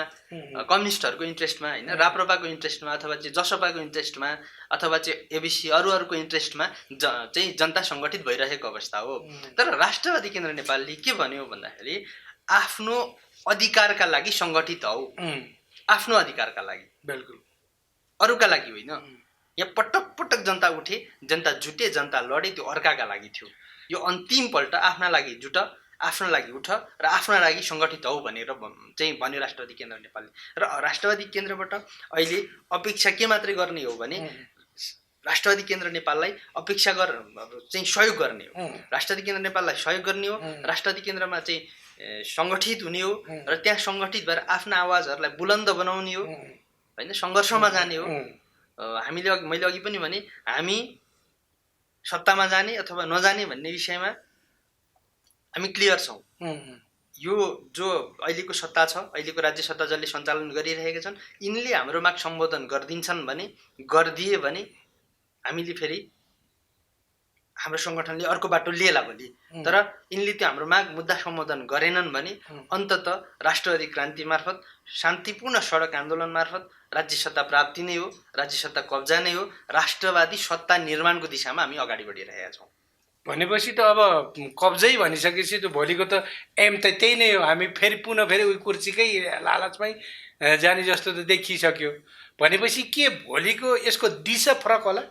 कम्युनिस्टहरूको इन्ट्रेस्टमा, होइन, राप्रपाको इन्ट्रेस्टमा, अथवा चाहिँ जसपाको इन्ट्रेस्टमा, अथवा चाहिँ एबिसी अरूहरूको इन्ट्रेस्टमा चाहिँ जनता सङ्गठित भइरहेको अवस्था हो। तर राष्ट्रवादी केन्द्र नेपालले के भन्यो भन्दाखेरि आफ्नो अधिकारका लागि सङ्गठित हौ, आफ्नो अधिकारका लागि, बिल्कुल अरूका लागि होइन। यहाँ पटक पटक जनता उठे, जनता जुटे, जनता लडे, त्यो अर्काका लागि थियो। यो अन्तिम पल्ट आफ्ना लागि जुट, आफ्नो लागि उठ र आफ्ना लागि सङ्गठित हौ भनेर चाहिँ भन्यो राष्ट्रवादी केन्द्र नेपालले। र राष्ट्रवादी केन्द्रबाट अहिले अपेक्षा के मात्रै गर्ने हो भने राष्ट्रवादी केन्द्र नेपाललाई अपेक्षा चाहिँ सहयोग गर्ने हो। राष्ट्रवादी केन्द्र नेपाललाई सहयोग गर्ने हो, राष्ट्रवादी केन्द्रमा चाहिँ सङ्गठित हुने हो र त्यहाँ सङ्गठित भएर आफ्ना आवाजहरूलाई बुलन्द बनाउने हो, होइन, सङ्घर्षमा जाने हो। मैले अघि पनि भने हामी सत्तामा जाने अथवा नजाने भन्ने विषयमा हामी क्लियर छौँ। यो जो अहिलेको सत्ता छ, अहिलेको राज्य सत्ता जसले सञ्चालन गरिरहेका छन्, यिनले हाम्रो माग सम्बोधन गरिदिन्छन् भने, गरिदिए भने हामीले फेरि हाम्रो सङ्गठनले अर्को बाटो लिएला भोलि। तर यिनले त्यो हाम्रो माग मुद्दा सम्बोधन गरेनन् भने अन्तत राष्ट्रवादी क्रान्ति मार्फत, शान्तिपूर्ण सडक आन्दोलन मार्फत राज्य सत्ता प्राप्ति नै हो, राज्य सत्ता कब्जा नै हो, राष्ट्रवादी सत्ता निर्माणको दिशामा हामी अगाडि बढिरहेका छौँ। भनेपछि त अब कब्जै भनिसकेपछि त भोलिको त एम त त्यही नै हो, हामी फेरि उही कुर्सीकै लालचमै जाने जस्तो त देखिसक्यो। भनेपछि के भोलिको यसको दिशा फरक होला?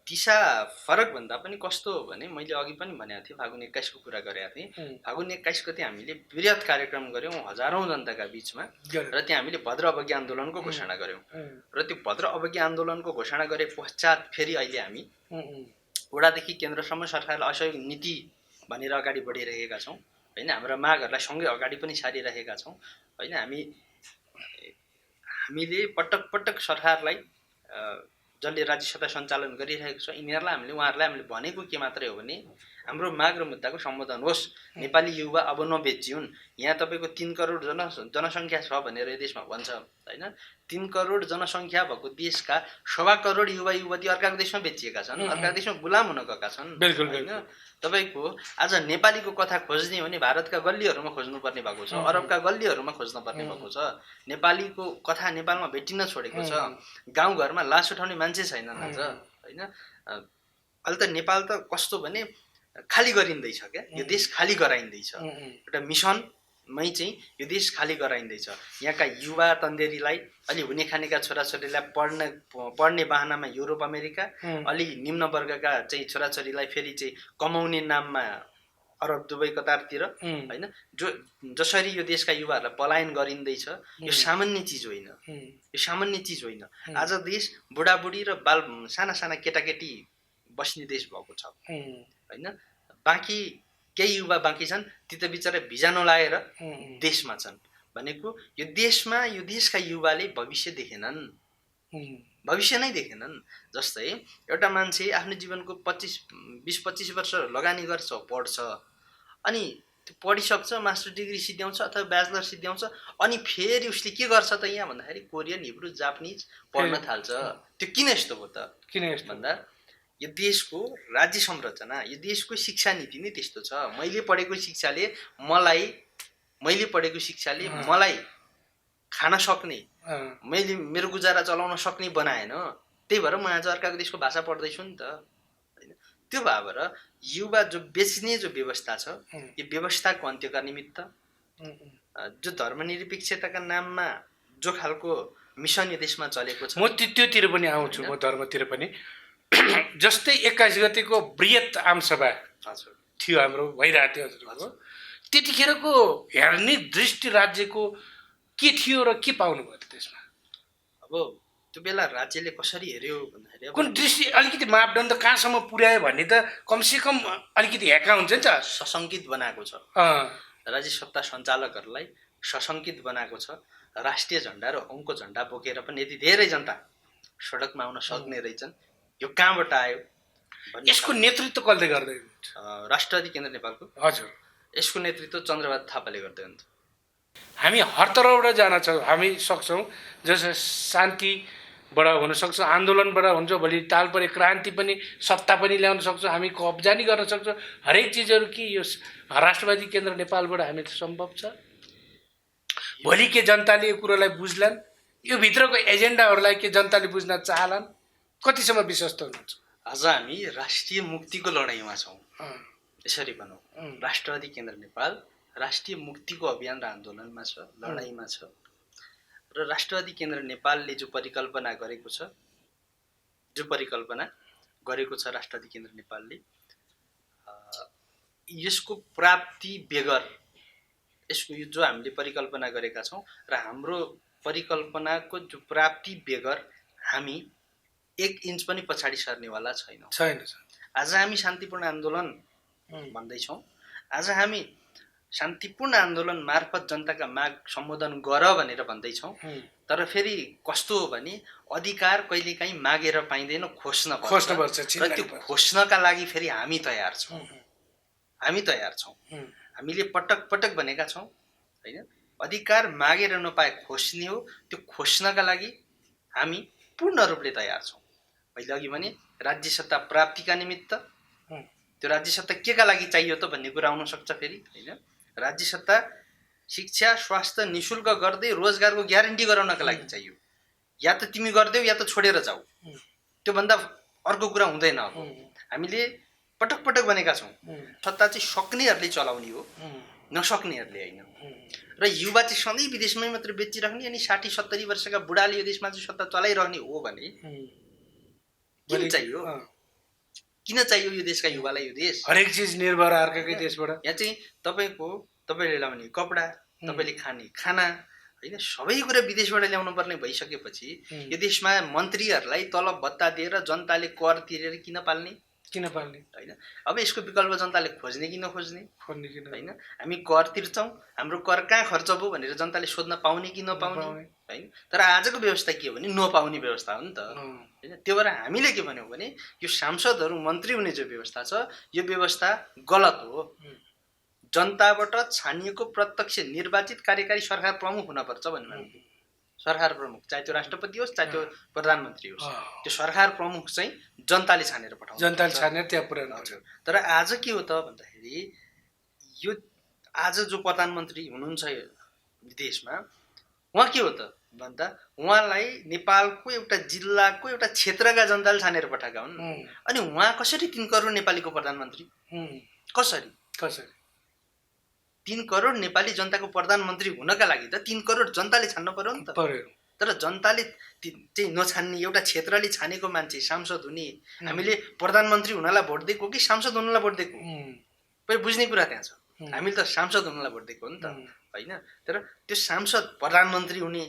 दिशा फरक भन्दा पनि कस्तो हो भने, मैले अघि पनि भनेको थिएँ, फागुन 21 को कुरा गरेको थिएँ। फागुन 21 गते हामीले वृहत कार्यक्रम गऱ्यौँ हजारौँ जनताका बिचमा, र त्यहाँ हामीले भद्र अवज्ञा आन्दोलनको घोषणा गऱ्यौँ। र त्यो भद्र अवज्ञा आन्दोलनको घोषणा गरे पश्चात फेरि अहिले हामी वडादेखि केन्द्रसम्म सरकारलाई असहयोग नीति भनेर अगाडि बढिरहेका छौँ होइन। हाम्रा मागहरूलाई सँगै अगाडि पनि सारिरहेका छौँ होइन। हामीले पटक पटक सरकारलाई, जसले राज्य सत्ता सञ्चालन गरिरहेको छ, उहाँहरूलाई हामीले भनेको के मात्रै हो भने, हाम्रो माग र मुद्दाको सम्बोधन होस्। नेपाली युवा अब नबेचिउन्। यहाँ तपाईँको 3 करोड जनसङ्ख्या छ भनेर यो देशमा भन्छ होइन। 3 करोड जनसङ्ख्या भएको देशका 1.25 करोड युवा युवती अर्काको देशमा बेचिएका छन्, अर्काको देशमा गुलाम हुन गएका छन् होइन। तपाईँको आज नेपालीको कथा खोज्ने हो भने भारतका गल्लीहरूमा खोज्नुपर्ने भएको छ, अरबका गल्लीहरूमा खोज्नुपर्ने भएको छ। नेपालीको कथा नेपालमा भेटिन छोडेको छ। गाउँघरमा लास उठाउने मान्छे छैनन् आज होइन। अहिले त नेपाल त कस्तो भने खाली गरिँदैछ क्या, यो देश खाली गराइँदैछ। एउटा मिसनमै चाहिँ यो देश खाली गराइँदैछ। यहाँका युवा तन्देरीलाई, अलि हुने खानेका छोराछोरीलाई पढ्ने बाहनामा युरोप अमेरिका, अलि निम्न वर्गका चाहिँ छोराछोरीलाई फेरि चाहिँ कमाउने नाममा अरब दुबई कतारतिर होइन। जसरी यो देशका युवाहरूलाई पलायन गरिँदैछ, यो सामान्य चिज होइन, यो सामान्य चिज होइन। आज देश बुढाबुढी र साना साना केटाकेटी बस्ने देश भएको छ होइन। बाँकी केही युवा बाँकी छन्, ती त बिचरा भिजा नलाएर देशमा छन्। भनेको यो देशमा यो देशका युवाले भविष्य देखेनन्, भविष्य नै देखेनन्। जस्तै एउटा मान्छे आफ्नो जीवनको 20-25 वर्ष लगानी गर्छ, पढ्छ, अनि त्यो पढिसक्छ, मास्टर डिग्री सिद्ध्याउँछ अथवा ब्याचलर सिद्ध्याउँछ, अनि फेरि उसले के गर्छ त यहाँ भन्दाखेरि कोरियन, हिब्रू, जापानिज पढ्न थाल्छ। त्यो किन यस्तो हो त? किन यस्तो भन्दा यो देशको राज्य संरचना, यो देशको शिक्षा नीति नै त्यस्तो छ। मैले पढेको शिक्षाले मलाई खान सक्ने, मैले मेरो गुजारा चलाउन सक्ने बनाएन। त्यही भएर म आज अर्काको देशको भाषा पढ्दैछु नि त होइन। त्यो भएर युवा जो बेच्ने जो व्यवस्था छ, यो व्यवस्थाको अन्त्यका निमित्त जो धर्मनिरपेक्षताका नाममा जो खालको मिसन यो देशमा चलेको छ, म त्योतिर पनि आउँछु, म धर्मतिर पनि। जस्तै 21 गतेको बृहत आमसभा थियो हाम्रो, भइरहेको थियो हजुरको, त्यतिखेरको हेर्ने दृष्टि राज्यको के थियो र के पाउनु भयो त्यसमा? अब त्यो बेला राज्यले कसरी हेऱ्यो भन्दाखेरि, कुन दृष्टि, अलिकति मापदण्ड कहाँसम्म पुर्यायो भन्ने त कमसेकम अलिकति हेका हुन्छ नि त। सशङ्कित बनाएको छ राज्य सत्ता सञ्चालकहरूलाई, सशङ्कित बनाएको छ। राष्ट्रिय झन्डा र औँको झन्डा बोकेर पनि यति धेरै जनता सडकमा आउन सक्ने रहेछन्, यो कहाँबाट आयो? यसको नेतृत्व कसले गर्दै हुन्छ? राष्ट्रवादी केन्द्र नेपालको। हजुर, यसको नेतृत्व चन्द्रबहादुर थापाले गर्दै हुन्छ। हामी हरतरफबाट जान हामी सक्छौँ। जस्तो शान्तिबाट हुनसक्छ, आन्दोलनबाट हुन्छ, भोलि ताल परे क्रान्ति पनि, सत्ता पनि ल्याउन सक्छौँ, हामी कब्जा नि गर्न सक्छौँ, हरेक चिजहरू कि यो राष्ट्रवादी केन्द्र नेपालबाट हामी सम्भव छ? भोलि के जनताले यो कुरोलाई बुझ्लान्? यो भित्रको एजेन्डाहरूलाई के जनताले बुझ्न चाहलान्? कतिसम्म विश्वस्त हुनुहुन्छ? आज हामी राष्ट्रिय मुक्तिको लडाइँमा छौँ, यसरी भनौँ। राष्ट्रवादी केन्द्र नेपाल राष्ट्रिय मुक्तिको अभियान र आन्दोलनमा छ, लडाइँमा छ। र राष्ट्रवादी केन्द्र नेपालले जो परिकल्पना गरेको छ राष्ट्रवादी केन्द्र नेपालले, यसको प्राप्ति बेगर, यसको यो जो हामीले परिकल्पना गरेका छौँ र हाम्रो परिकल्पनाको जो प्राप्ति बेगर हामी 1 इन्च पनि पछाडि सर्नेवाला छैनौँ। आज हामी शान्तिपूर्ण आन्दोलन भन्दैछौँ, आज हामी शान्तिपूर्ण आन्दोलन मार्फत जनताका माग सम्बोधन गर भनेर भन्दैछौँ। तर फेरि कस्तो हो भने अधिकार कहिलेकाहीँ मागेर पाइँदैन, खोज्न पर्छ। र त्यो खोज्नका लागि फेरि हामी तयार छौँ। हामीले पटक पटक भनेका छौँ होइन। अधिकार मागेर नपाए खोज्ने हो, त्यो खोज्नका लागि हामी पूर्ण रूपले तयार छौँ। मैले अघि भने राज्य सत्ता प्राप्तिका निमित्त, त्यो राज्य सत्ता केका लागि चाहियो त भन्ने कुरा आउन सक्छ फेरि होइन। राज्य सत्ता शिक्षा स्वास्थ्य निशुल्क गर्दै रोजगारको ग्यारेन्टी गराउनका लागि चाहियो। या त तिमी गर्दैौ या त छोडेर जाऊ, त्योभन्दा अर्को कुरा हुँदैन। अब हामीले पटक पटक भनेका छौँ सत्ता चाहिँ सक्नेहरूले चलाउने हो, नसक्नेहरूले होइन। र युवा चाहिँ सधैँ विदेशमै मात्र बेचिराख्ने अनि 60-70 वर्षका बुढाले यो देशमा चाहिँ सत्ता चलाइरहने हो भने किन चाहियो? किन चाहियो यो देशका युवालाई? यो देश हरेक चिज निर्भर अर्काकै देशबाट। यहाँ चाहिँ तपाईँले लाउने कपडा, तपाईँले खाने खाना होइन, सबै कुरा विदेशबाट ल्याउनु पर्ने भइसकेपछि यो देशमा मन्त्रीहरूलाई तलब भत्ता दिएर जनताले कर तिरेर किन पाल्ने होइन। अब यसको विकल्प जनताले खोज्ने कि नखोज्ने होइन। हामी कर तिर्छौँ, हाम्रो कर कहाँ खर्च भयो भनेर जनताले सोध्न पाउने कि नपाउने होइन। तर आजको व्यवस्था के हो भने नपाउने व्यवस्था हो नि त होइन। त्यो भएर हामीले के भन्यौँ भने यो सांसदहरू मन्त्री हुने जो व्यवस्था छ यो व्यवस्था गलत हो। जनताबाट छानिएको प्रत्यक्ष निर्वाचित कार्यकारी सरकार प्रमुख हुनपर्छ भन्ने मान्छु। सरकार प्रमुख चाहे त्यो राष्ट्रपति होस् चाहे त्यो प्रधानमन्त्री होस्, त्यो सरकार प्रमुख चाहिँ जनताले छानेर पठाउँछ, जनताले छानेर त्यहाँ पुर्याउनु पर्छ। तर आज के हो त भन्दाखेरि यो आज जो प्रधानमन्त्री हुनुहुन्छ देशमा, उहाँ के हो त भन्दा उहाँलाई नेपालको एउटा जिल्लाको एउटा क्षेत्रका जनताले छानेर पठाएका हुन्। अनि उहाँ कसरी 3 करोड नेपालीको प्रधानमन्त्री? कसरी 3 करोड नेपाली जनताको प्रधानमन्त्री हुनका लागि त 3 करोड जनताले छान्न पर्यो नि त। तर जनताले चाहिँ नछान्ने, एउटा क्षेत्रले छानेको मान्छे सांसद हुने, हामीले प्रधानमन्त्री हुनलाई भोट दिएको कि सांसद हुनलाई भोट दिएको? पहिले बुझ्ने कुरा त्यहाँ छ। हामीले त सांसद हुनलाई भोट दिएको हो नि त होइन। तर त्यो सांसद प्रधानमन्त्री हुने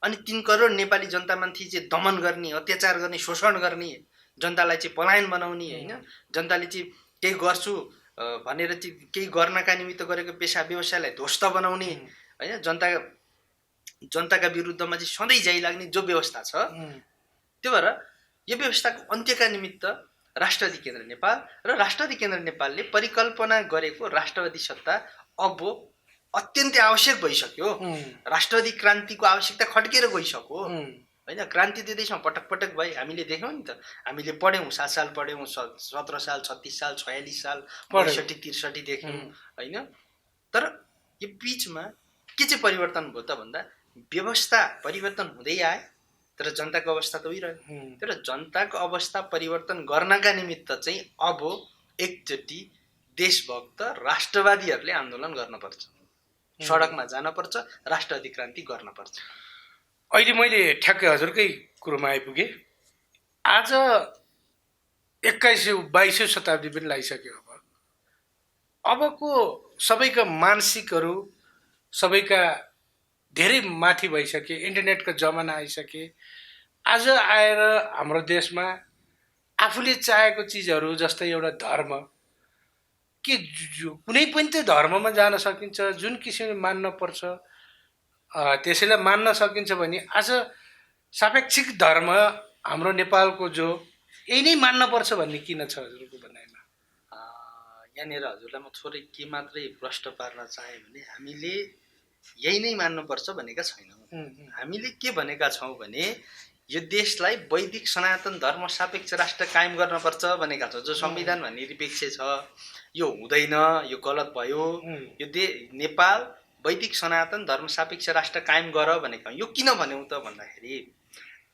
अनि 3 करोड नेपाली जनतामाथि चाहिँ दमन गर्ने, अत्याचार गर्ने, शोषण गर्ने, जनतालाई चाहिँ पलायन बनाउने होइन, जनताले चाहिँ केही गर्छु भनेर चाहिँ केही गर्नका निमित्त गरेको पेसा व्यवसायलाई ध्वस्त बनाउने होइन, जनताका विरुद्धमा चाहिँ सधैँ जाइ लाग्ने जो व्यवस्था छ। त्यो भएर यो व्यवस्थाको अन्त्यका निमित्त राष्ट्रवादी केन्द्र नेपाल र राष्ट्रवादी केन्द्र नेपालले परिकल्पना गरेको राष्ट्रवादी सत्ता अब अत्यन्तै आवश्यक भइसक्यो। राष्ट्रवादी क्रान्तिको आवश्यकता खड्केर गइसक्यो होइन। क्रान्ति त्यो देशमा पटक पटक भए हामीले देख्यौँ नि त। हामीले पढ्यौँ, 7 साल पढ्यौँ, 17 साल 36 साल 46 साल 62-63 देख्यौँ होइन। तर यो बिचमा के चाहिँ परिवर्तन भयो त भन्दा व्यवस्था परिवर्तन हुँदै आए तर जनताको अवस्था त उहिरह्यो। तर जनताको अवस्था परिवर्तन गर्नका निमित्त चाहिँ अब एकचोटि देशभक्त राष्ट्रवादीहरूले आन्दोलन गर्नुपर्छ, सडकमा जानपर्छ, राष्ट्रवादी क्रान्ति गर्नुपर्छ। अहिले मैले ठ्याक्कै हजुरकै कुरोमा आइपुगेँ। आज 21औँ-22औँ शताब्दी पनि लागिसक्यो। अबको सबैका मानसिकहरू सबैका धेरै माथि भइसके, इन्टरनेटको जमाना आइसके। आज आएर हाम्रो देशमा आफूले चाहेको चिजहरू जस्तै एउटा धर्म के कुनै पनि त्यो धर्ममा जान सकिन्छ, जुन किसिमले मान्न पर्छ त्यसैलाई मान्न सकिन्छ भने आज सापेक्षिक धर्म हाम्रो नेपालको जो यही नै मान्न पर्छ भन्ने किन छ हजुरको भनाइमा? यहाँनिर हजुरलाई म थोरै के मात्रै प्रश्न पार्न चाहेँ भने हामीले यही नै मान्नुपर्छ भनेका छैनौँ। हामीले के भनेका छौँ भने यो देशलाई वैदिक सनातन धर्म सापेक्ष राष्ट्र कायम गर्नुपर्छ भनेका छौँ। जो संविधानमा निरपेक्ष छ यो हुँदैन, यो गलत भयो। यो नेपाल वैदिक सनातन धर्म सापेक्ष राष्ट्र कायम गर भनेका। यो किन भन्यौँ त भन्दाखेरि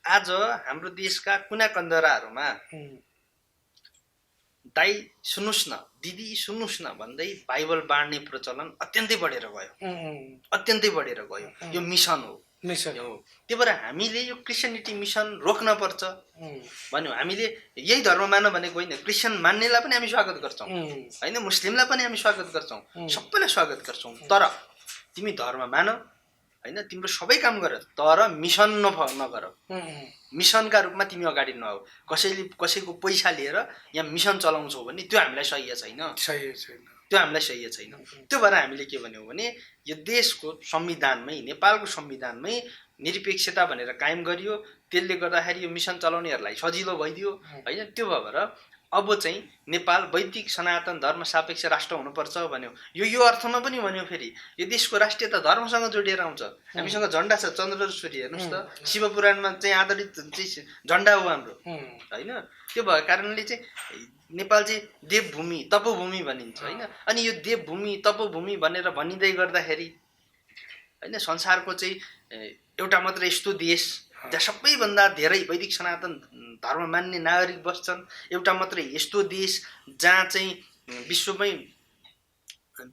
आज हाम्रो देशका कुना कन्दराहरूमा दाइ सुन्नुहोस् न, दिदी सुन्नुहोस् न भन्दै बाइबल बाँड्ने प्रचलन अत्यन्तै बढेर गयो, अत्यन्तै बढेर गयो। यो मिसन हो। त्यो भएर हामीले यो क्रिस्चियनिटी मिसन रोक्न पर्छ भन्यौँ। हामीले यही धर्म मान भनेको होइन, क्रिस्चियन मान्नेलाई पनि हामी स्वागत गर्छौँ होइन, मुस्लिमलाई पनि हामी स्वागत गर्छौँ, सबैलाई स्वागत गर्छौँ। तर तिमी धर्म मान होइन, तिम्रो सबै काम गर, तर मिसन नगर। मिसनका रूपमा तिमी अगाडि नआऊ। कसैको पैसा लिएर यहाँ मिसन चलाउँछौ भने त्यो हामीलाई सही छैन, त्यो हामीलाई सही छैन। त्यो भएर हामीले के भन्यौँ भने यो देशको संविधानमै, नेपालको संविधानमै निरपेक्षता भनेर कायम गरियो। त्यसले गर्दाखेरि यो मिसन चलाउनेहरूलाई सजिलो भइदियो होइन। त्यो भएर अब चाहिँ नेपाल वैदिक सनातन धर्म सापेक्ष राष्ट्र हुनुपर्छ भन्यो। यो अर्थमा पनि भन्यो फेरि यो देशको राष्ट्रियता धर्मसँग जोडिएर आउँछ। हामीसँग झन्डा छ, चन्द्र र सूर्य। हेर्नुहोस् त, शिव पुराणमा चाहिँ आधारित चाहिँ झन्डा हो हाम्रो, होइन? त्यो भएको कारणले चाहिँ नेपाल चाहिँ देवभूमि तपोभूमि भनिन्छ, होइन? अनि यो देवभूमि तपोभूमि भनेर भनिँदै गर्दाखेरि, होइन, संसारको चाहिँ एउटा मात्र यस्तो देश जहाँ सबैभन्दा धेरै वैदिक सनातन धर्म मान्ने नागरिक बस्छन्, एउटा मात्रै यस्तो देश जहाँ चाहिँ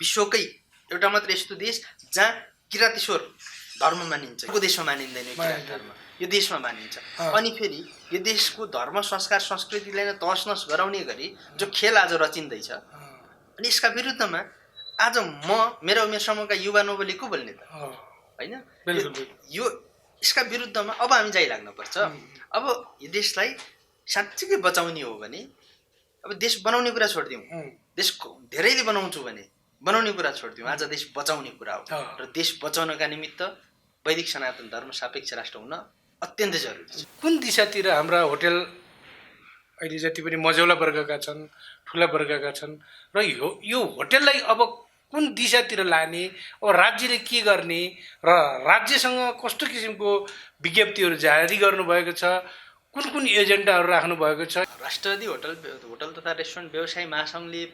विश्वकै एउटा मात्र यस्तो देश जहाँ किराँतीश्वर धर्म मानिन्छ। यो देशमा मानिँदैन किराँत धर्म, यो देशमा मानिन्छ। अनि फेरि यो देशको धर्म संस्कार संस्कृतिलाई नै तहस गराउने गरी जो खेल आज रचिँदैछ, अनि यसका विरुद्धमा आज मेरो समूहका युवा नोबेली को बोल्ने त, होइन? यो यसका विरुद्धमा अब हामी लाग्नुपर्छ। अब यो देशलाई साँच्चीकै बचाउने हो भने अब देश बनाउने कुरा छोडिदिउँ, देश धेरैले बनाउँछु भने बनाउने कुरा छोडिदिउँ, आज देश बचाउने कुरा हो। र देश बचाउनका निमित्त वैदिक सनातन धर्म सापेक्ष राष्ट्र हुन अत्यन्तै जरुरी छ। कुन दिशातिर हाम्रा होटेल अहिले जति पनि मझौला वर्गका छन्, ठुला वर्गका छन्, र यो होटेललाई अब कुन दिशातिर लाने, अब राज्यले के गर्ने, र राज्यसँग कस्तो किसिमको विज्ञप्तिहरू जारी गर्नुभएको छ, कुन एजेन्डाहरू राख्नु भएको छ? राष्ट्रवादी होटल तथा रेस्टुरेन्ट व्यवसाय महासङ्घले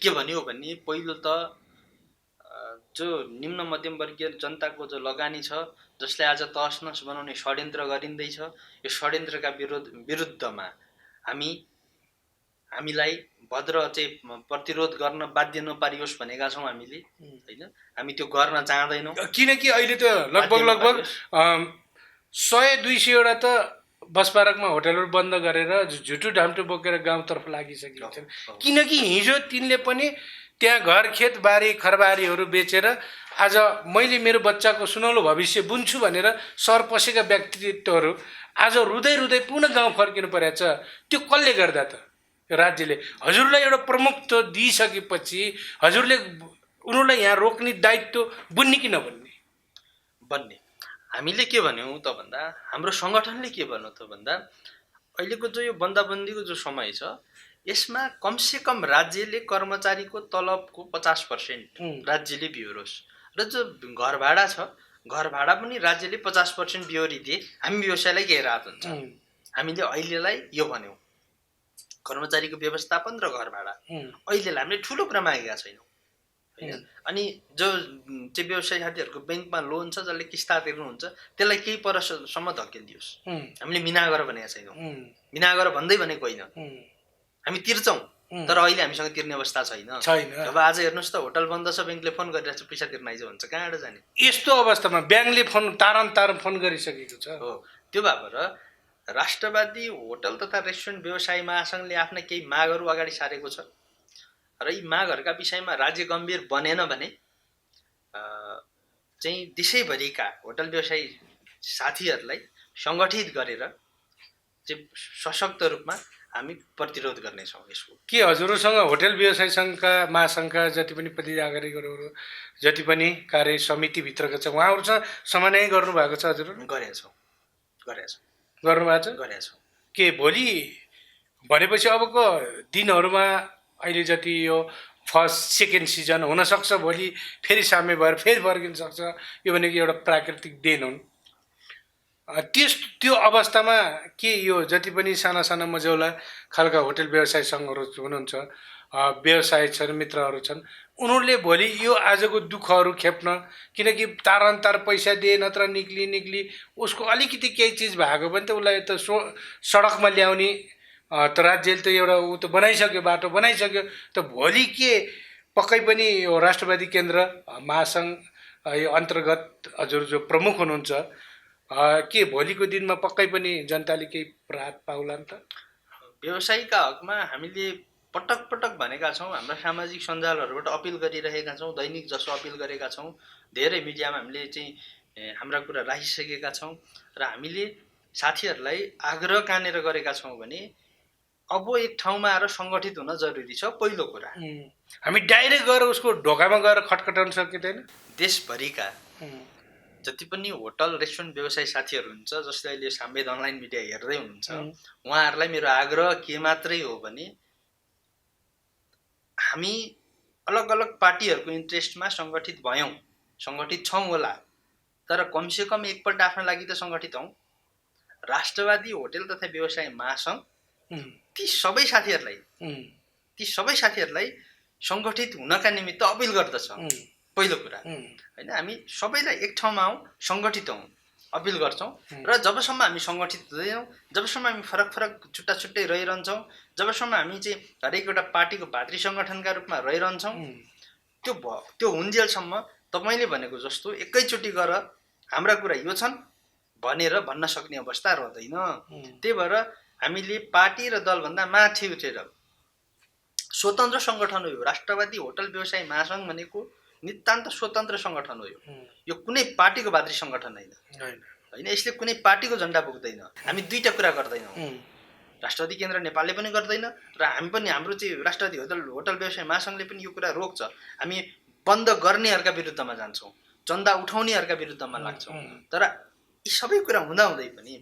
के भन्यो भने, पहिलो त जो निम्न मध्यम वर्गीय जनताको जो लगानी छ, जसले आज तहस नहस बनाउने षड्यन्त्र गरिँदैछ, यो षड्यन्त्रका विरुद्धमा हामीलाई भद्र चाहिँ प्रतिरोध गर्न बाध्य नपारियोस् भनेका छौँ हामीले, होइन? हामी त्यो गर्न चाहँदैनौँ, किनकि अहिले त लगभग 100-200 वटा त बसपारकमा होटलहरू बन्द गरेर झुटु ढाम्टो बोकेर गाउँतर्फ लागिसकेका छन्। किनकि हिजो तिनले पनि त्यहाँ घर खेत बारी खरबारीहरू बेचेर आज मैले मेरो बच्चाको सुनौलो भविष्य बुन्छु भनेर सहर पसेका व्यक्तित्वहरू आज रुँदै पुनः गाउँ फर्किनु परेको छ। त्यो कसले गर्दा त? राज्यले हजुरलाई एउटा प्रमुखत्व दिइसकेपछि हजुरले उनीहरूलाई यहाँ रोक्ने दायित्व बुन्ने कि नबन्ने? बन्ने। हामीले के भन्यौँ त भन्दा, हाम्रो सङ्गठनले के भन्यो त भन्दा, अहिलेको जो यो बन्दाबन्दीको जो समय छ, यसमा कमसेकम राज्यले कर्मचारीको तलबको 50% राज्यले बिहोरोस्, र जो घर भाडा छ, घर भाडा पनि राज्यले 50% बिहोरी दिए हामी व्यवसायलाई के राहत हुन्छ। हामीले अहिलेलाई यो भन्यौँ, कर्मचारीको व्यवस्थापन र घर भाडा अहिलेलाई हामीले ठुलो कुरा मागेका छैनौँ, होइन? अनि जो चाहिँ व्यवसाय साथीहरूको ब्याङ्कमा लोन छ, जसले किस्ता तिर्नुहुन्छ, त्यसलाई केही परसम्म धकेलिदियोस्। हामीले मिना गर भनेका छैनौँ, मिना गर भन्दै भनेको होइन, हामी तिर्छौँ, तर अहिले हामीसँग तिर्ने अवस्था छैन। अब आज हेर्नुहोस् त, होटल बन्द छ, ब्याङ्कले फोन गरिरहेको छ, पैसा तिर्न आइज भन्छ, कहाँबाट जाने? यस्तो अवस्थामा ब्याङ्कले तारन फोन गरिसकेको छ। हो, त्यो भएर राष्ट्रवादी होटल तथा रेस्टुरेन्ट व्यवसाय महासङ्घले आफ्ना केही मागहरू अगाडि सारेको छ, र यी मागहरूका विषयमा राज्य गम्भीर बनेन भने चाहिँ देशैभरिका होटल व्यवसायी साथीहरूलाई सङ्गठित गरेर चाहिँ सशक्त रूपमा हामी प्रतिरोध गर्नेछौँ यसको। के हजुरसँग होटल व्यवसाय सङ्घका महासङ्घका जति पनि पदाधिकारीहरू, जति पनि कार्य समितिभित्रका छ, उहाँहरूसँग समन्वय गर्नुभएको छ? हजुरहरू गरेका छौँ। गर्नुभएको छ? के भोलि भनेपछि अबको दिनहरूमा अहिले जति यो फर्स्ट सेकेन्ड सिजन हुनसक्छ, भोलि फेरि साम्य भएर फेरि फर्किन सक्छ, यो भनेको एउटा प्राकृतिक देन हुन्। त्यो अवस्थामा के यो जति पनि साना मझौला खालका होटल व्यवसाय सङ्घहरू हुनुहुन्छ, व्यवसाय छन्, मित्रहरू छन्, उनीहरूले भोलि यो आजको दुःखहरू खेप्न, किनकि तार पैसा दिए नत्र निक्ली उसको अलिकति केही चिज भएको पनि त उसलाई त सडकमा ल्याउने त राज्यले त एउटा ऊ त बनाइसक्यो, बाटो बनाइसक्यो। त भोलि के पक्कै पनि यो राष्ट्रवादी केन्द्र महासङ्घ यो अन्तर्गत हजुर जो प्रमुख हुनुहुन्छ, के भोलिको दिनमा पक्कै पनि जनताले केही राहत पाउला नि त? व्यवसायीका हकमा हामीले पटक भनेका छौँ, हाम्रा सामाजिक सञ्जालहरूबाट अपिल गरिरहेका छौँ, दैनिक जसो अपिल गरेका छौँ, धेरै मिडियामा हामीले चाहिँ हाम्रा कुरा राखिसकेका छौँ, र हामीले साथीहरूलाई आग्रह कहाँनिर गरेका छौँ भने अब एक ठाउँमा आएर सङ्गठित हुन जरुरी छ। पहिलो कुरा हामी डाइरेक्ट गएर उसको ढोकामा गएर खटखटाउन सकिँदैन। देशभरिका जति पनि होटल रेस्टुरेन्ट व्यवसाय साथीहरू हुन्छ, जसले अहिले साम्वेद अनलाइन मिडिया हेर्दै हुनुहुन्छ, उहाँहरूलाई मेरो आग्रह के मात्रै हो भने हामी अलग अलग पार्टीहरूको इन्ट्रेस्टमा सङ्गठित भयौँ, सङ्गठित छौँ होला, तर कमसेकम एकपल्ट आफ्नो लागि त सङ्गठित हौँ। राष्ट्रवादी होटेल तथा व्यवसाय महासङ्घ ती सबै साथीहरूलाई सङ्गठित हुनका निमित्त अपिल गर्दछ। पहिलो कुरा होइन, हामी सबैलाई एक ठाउँमा हौँ, सङ्गठित हौँ, अपिल गर्छौँ। र जबसम्म हामी सङ्गठित हुँदैनौँ, जबसम्म हामी फरक फरक छुट्टा छुट्टै रहिरहन्छौँ, जबसम्म हामी चाहिँ हरेक एउटा पार्टीको भातृ सङ्गठनका रूपमा रहिरहन्छौँ, त्यो हुन्जेलसम्म तपाईँले भनेको जस्तो एकैचोटि गर हाम्रा कुरा यो छन् भनेर भन्न सक्ने अवस्था रहँदैन। त्यही भएर हामीले पार्टी र दलभन्दा माथि उठेर स्वतन्त्र सङ्गठन हो। राष्ट्रवादी होटल व्यवसाय महासङ्घ भनेको नितान्त स्वतन्त्र सङ्गठन हो। यो कुनै पार्टीको भातृ सङ्गठन होइन, यसले कुनै पार्टीको झन्डा बोक्दैन। हामी दुईटा कुरा गर्दैनौँ, राष्ट्रवादी केन्द्र नेपालले पनि गर्दैन र हामी पनि, हाम्रो चाहिँ राष्ट्रवादी होटल व्यवसाय महासङ्घले पनि यो कुरा रोक्छ। हामी बन्द गर्नेहरूका विरुद्धमा जान्छौँ, चन्दा उठाउनेहरूका विरुद्धमा लाग्छौँ। तर यी सबै कुरा हुँदाहुँदै पनि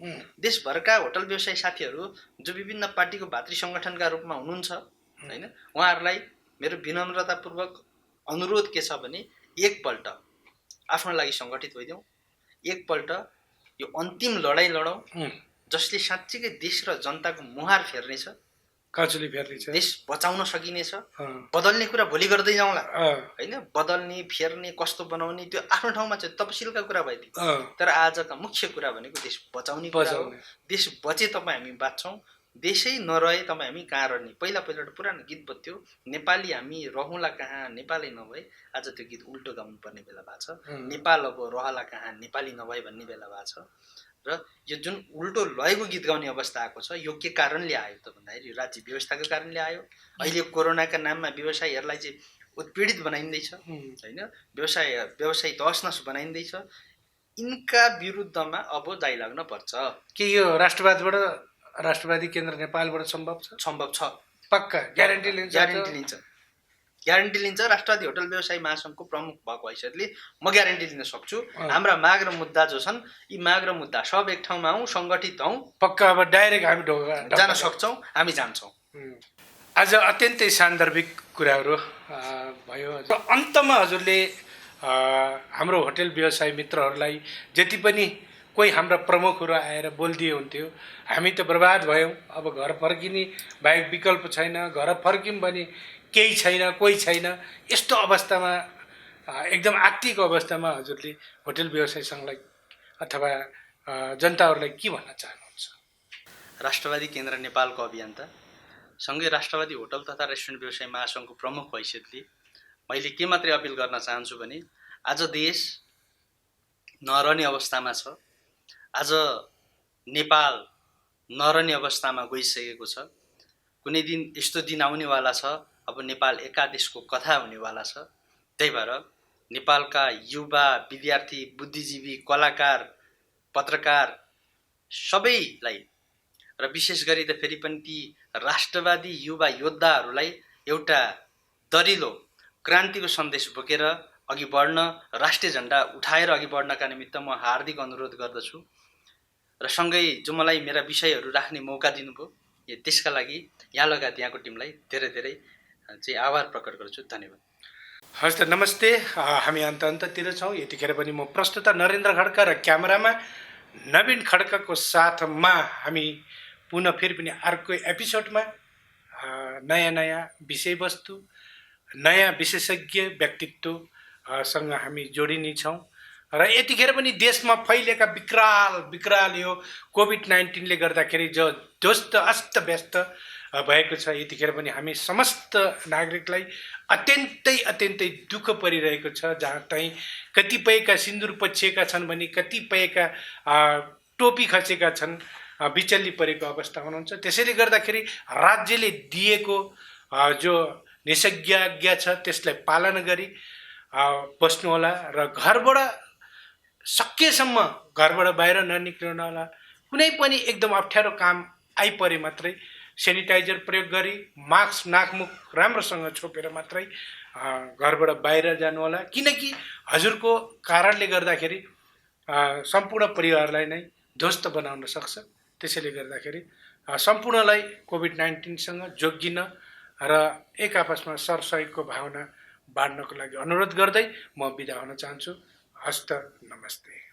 देशभरका होटल व्यवसाय साथीहरू जो विभिन्न पार्टीको भातृ सङ्गठनका रूपमा हुनुहुन्छ होइन, उहाँहरूलाई मेरो विनम्रतापूर्वक अनुरोध के छ भने एकपल्ट आफ्नो लागि सङ्गठित भइदिउँ, एकपल्ट यो अन्तिम लडाइँ लडौँ जसले साँच्चीकै देश र जनताको मुहार फेर्नेछ, काजुली फेर्नेछ, देश बचाउन सकिनेछ। बदल्ने कुरा भोलि गर्दै जाउँला होइन, बदल्ने फेर्ने कस्तो बनाउने त्यो आफ्नो ठाउँमा चाहिँ तपसिलका कुरा भइदियो, तर आजका मुख्य कुरा भनेको देश बचाउने कुरा हो। देश बचे तपाईँ हामी बाँच्छौँ, देशै नरहे तपाईँ हामी कहाँ रहने। पहिला एउटा पुरानो गीत बज्थ्यो, नेपाली हामी रहँला कहाँ नेपालै नभए। आज त्यो गीत उल्टो गाउनु पर्ने बेला भएको छ, नेपाल अब रहला कहाँ नेपाली नभए भन्ने बेला भएको छ। र यो जुन उल्टो लयको गीत गाउने अवस्था आएको छ, यो के कारणले आयो त भन्दाखेरि राज्य व्यवस्थाको कारणले आयो। अहिले कोरोनाका नाममा व्यवसायीहरूलाई चाहिँ उत्पीडित बनाइँदैछ होइन, व्यवसाय तहस नहस बनाइँदैछ। यिनका विरुद्धमा अब दाइ लाग्न पर्छ। के यो राष्ट्रवादी केन्द्र नेपालबाट सम्भव छ? सम्भव छ, पक्का ग्यारेन्टी लिन्छ। राष्ट्रवादी होटल व्यवसाय महासङ्घको प्रमुख भएको हैसियतले म ग्यारेन्टी लिन सक्छु। हाम्रा माग र मुद्दा जो छन्, यी माग र मुद्दा सब एक ठाउँमा हौँ, सङ्गठित हौँ, पक्का अब डाइरेक्ट हामी जान सक्छौँ, हामी जान्छौँ। आज अत्यन्तै सान्दर्भिक कुराहरू भयो। अन्तमा हजुरले हाम्रो होटल व्यवसाय मित्रहरूलाई जति पनि कोही हाम्रा प्रमुखहरू आएर बोलिदिए हुन्थ्यो, हामी त बर्बाद भयौँ, अब घर फर्किने बाहेक विकल्प छैन, घर फर्क्यौँ भने केही छैन, कोही छैन, यस्तो अवस्थामा एकदम आत्तिको अवस्थामा हजुरले होटल व्यवसाय सङ्घलाई अथवा जनताहरूलाई के भन्न चाहनुहुन्छ? राष्ट्रवादी केन्द्र नेपालको अभियन्ता सँगै राष्ट्रवादी होटल तथा रेस्टुरेन्ट व्यवसाय महासङ्घको प्रमुख हैसियतले मैले के मात्रै अपिल गर्न चाहन्छु भने आज देश नरहने अवस्थामा छ, आज नेपाल नरहने अवस्थामा गइसकेको छ। कुनै दिन यस्तो दिन आउनेवाला छ, अब नेपाल एकादेशको कथा हुनेवाला छ। त्यही भएर नेपालका युवा, विद्यार्थी, बुद्धिजीवी, कलाकार, पत्रकार सबैलाई र विशेष गरी त फेरि पनि ती राष्ट्रवादी युवा योद्धाहरूलाई एउटा दरिलो क्रान्तिको सन्देश बोकेर अघि बढ्न, राष्ट्रिय झन्डा उठाएर अघि बढ्नका निमित्त म हार्दिक अनुरोध गर्दछु। र सँगै जो मलाई मेरा विषयहरू राख्ने मौका दिनुभयो, त्यसका लागि यहाँ लगायत यहाँको टिमलाई धेरै धेरै चाहिँ आभार प्रकट गर्छु। धन्यवाद। हस् त, नमस्ते। हामी अन्त्यतिर छौँ। यतिखेर पनि म प्रस्तुता नरेन्द्र खड्का र क्यामेरामा नवीन खड्काको साथमा हामी पुनः फेरि पनि अर्को एपिसोडमा नयाँ विषयवस्तु, नयाँ विशेषज्ञ व्यक्तित्वसँग हामी जोडिनेछौँ। र यतिखेर पनि देशमा फैलिएका विकराल यो कोभिड-19ले गर्दाखेरि जो ध्वस्त अस्तव्यस्त भएको छ, यतिखेर पनि हामी समस्त नागरिकलाई अत्यन्तै दुःख परिरहेको छ। जहाँ चाहिँ कतिपयका सिन्दुर पछिएका छन् भने कतिपयका टोपी खसेका छन्, बिचल्ली परेको अवस्था हुनुहुन्छ। त्यसैले गर्दाखेरि राज्यले दिएको जो निषेधाज्ञा छ त्यसलाई पालना गरी बस्नुहोला र घरबाट सकेसम्म घरबाट बाहिर ननिक्लिनु होला। कुनै पनि एकदम अप्ठ्यारो काम आइपरे मात्रै सेनिटाइजर प्रयोग गरी मास्क नाकमुख राम्रोसँग छोपेर मात्रै घरबाट बाहिर जानु होला, किनकि हजुरको कारणले गर्दाखेरि सम्पूर्ण परिवारलाई नै ध्वस्त बनाउन सक्छ। त्यसैले गर्दाखेरि सम्पूर्णलाई कोभिड-19सँग जोगिन र एक आपसमा सरसहयोगको भावना बाँड्नको लागि अनुरोध गर्दै म बिदा हुन चाहन्छु। हस्त नमस्ते।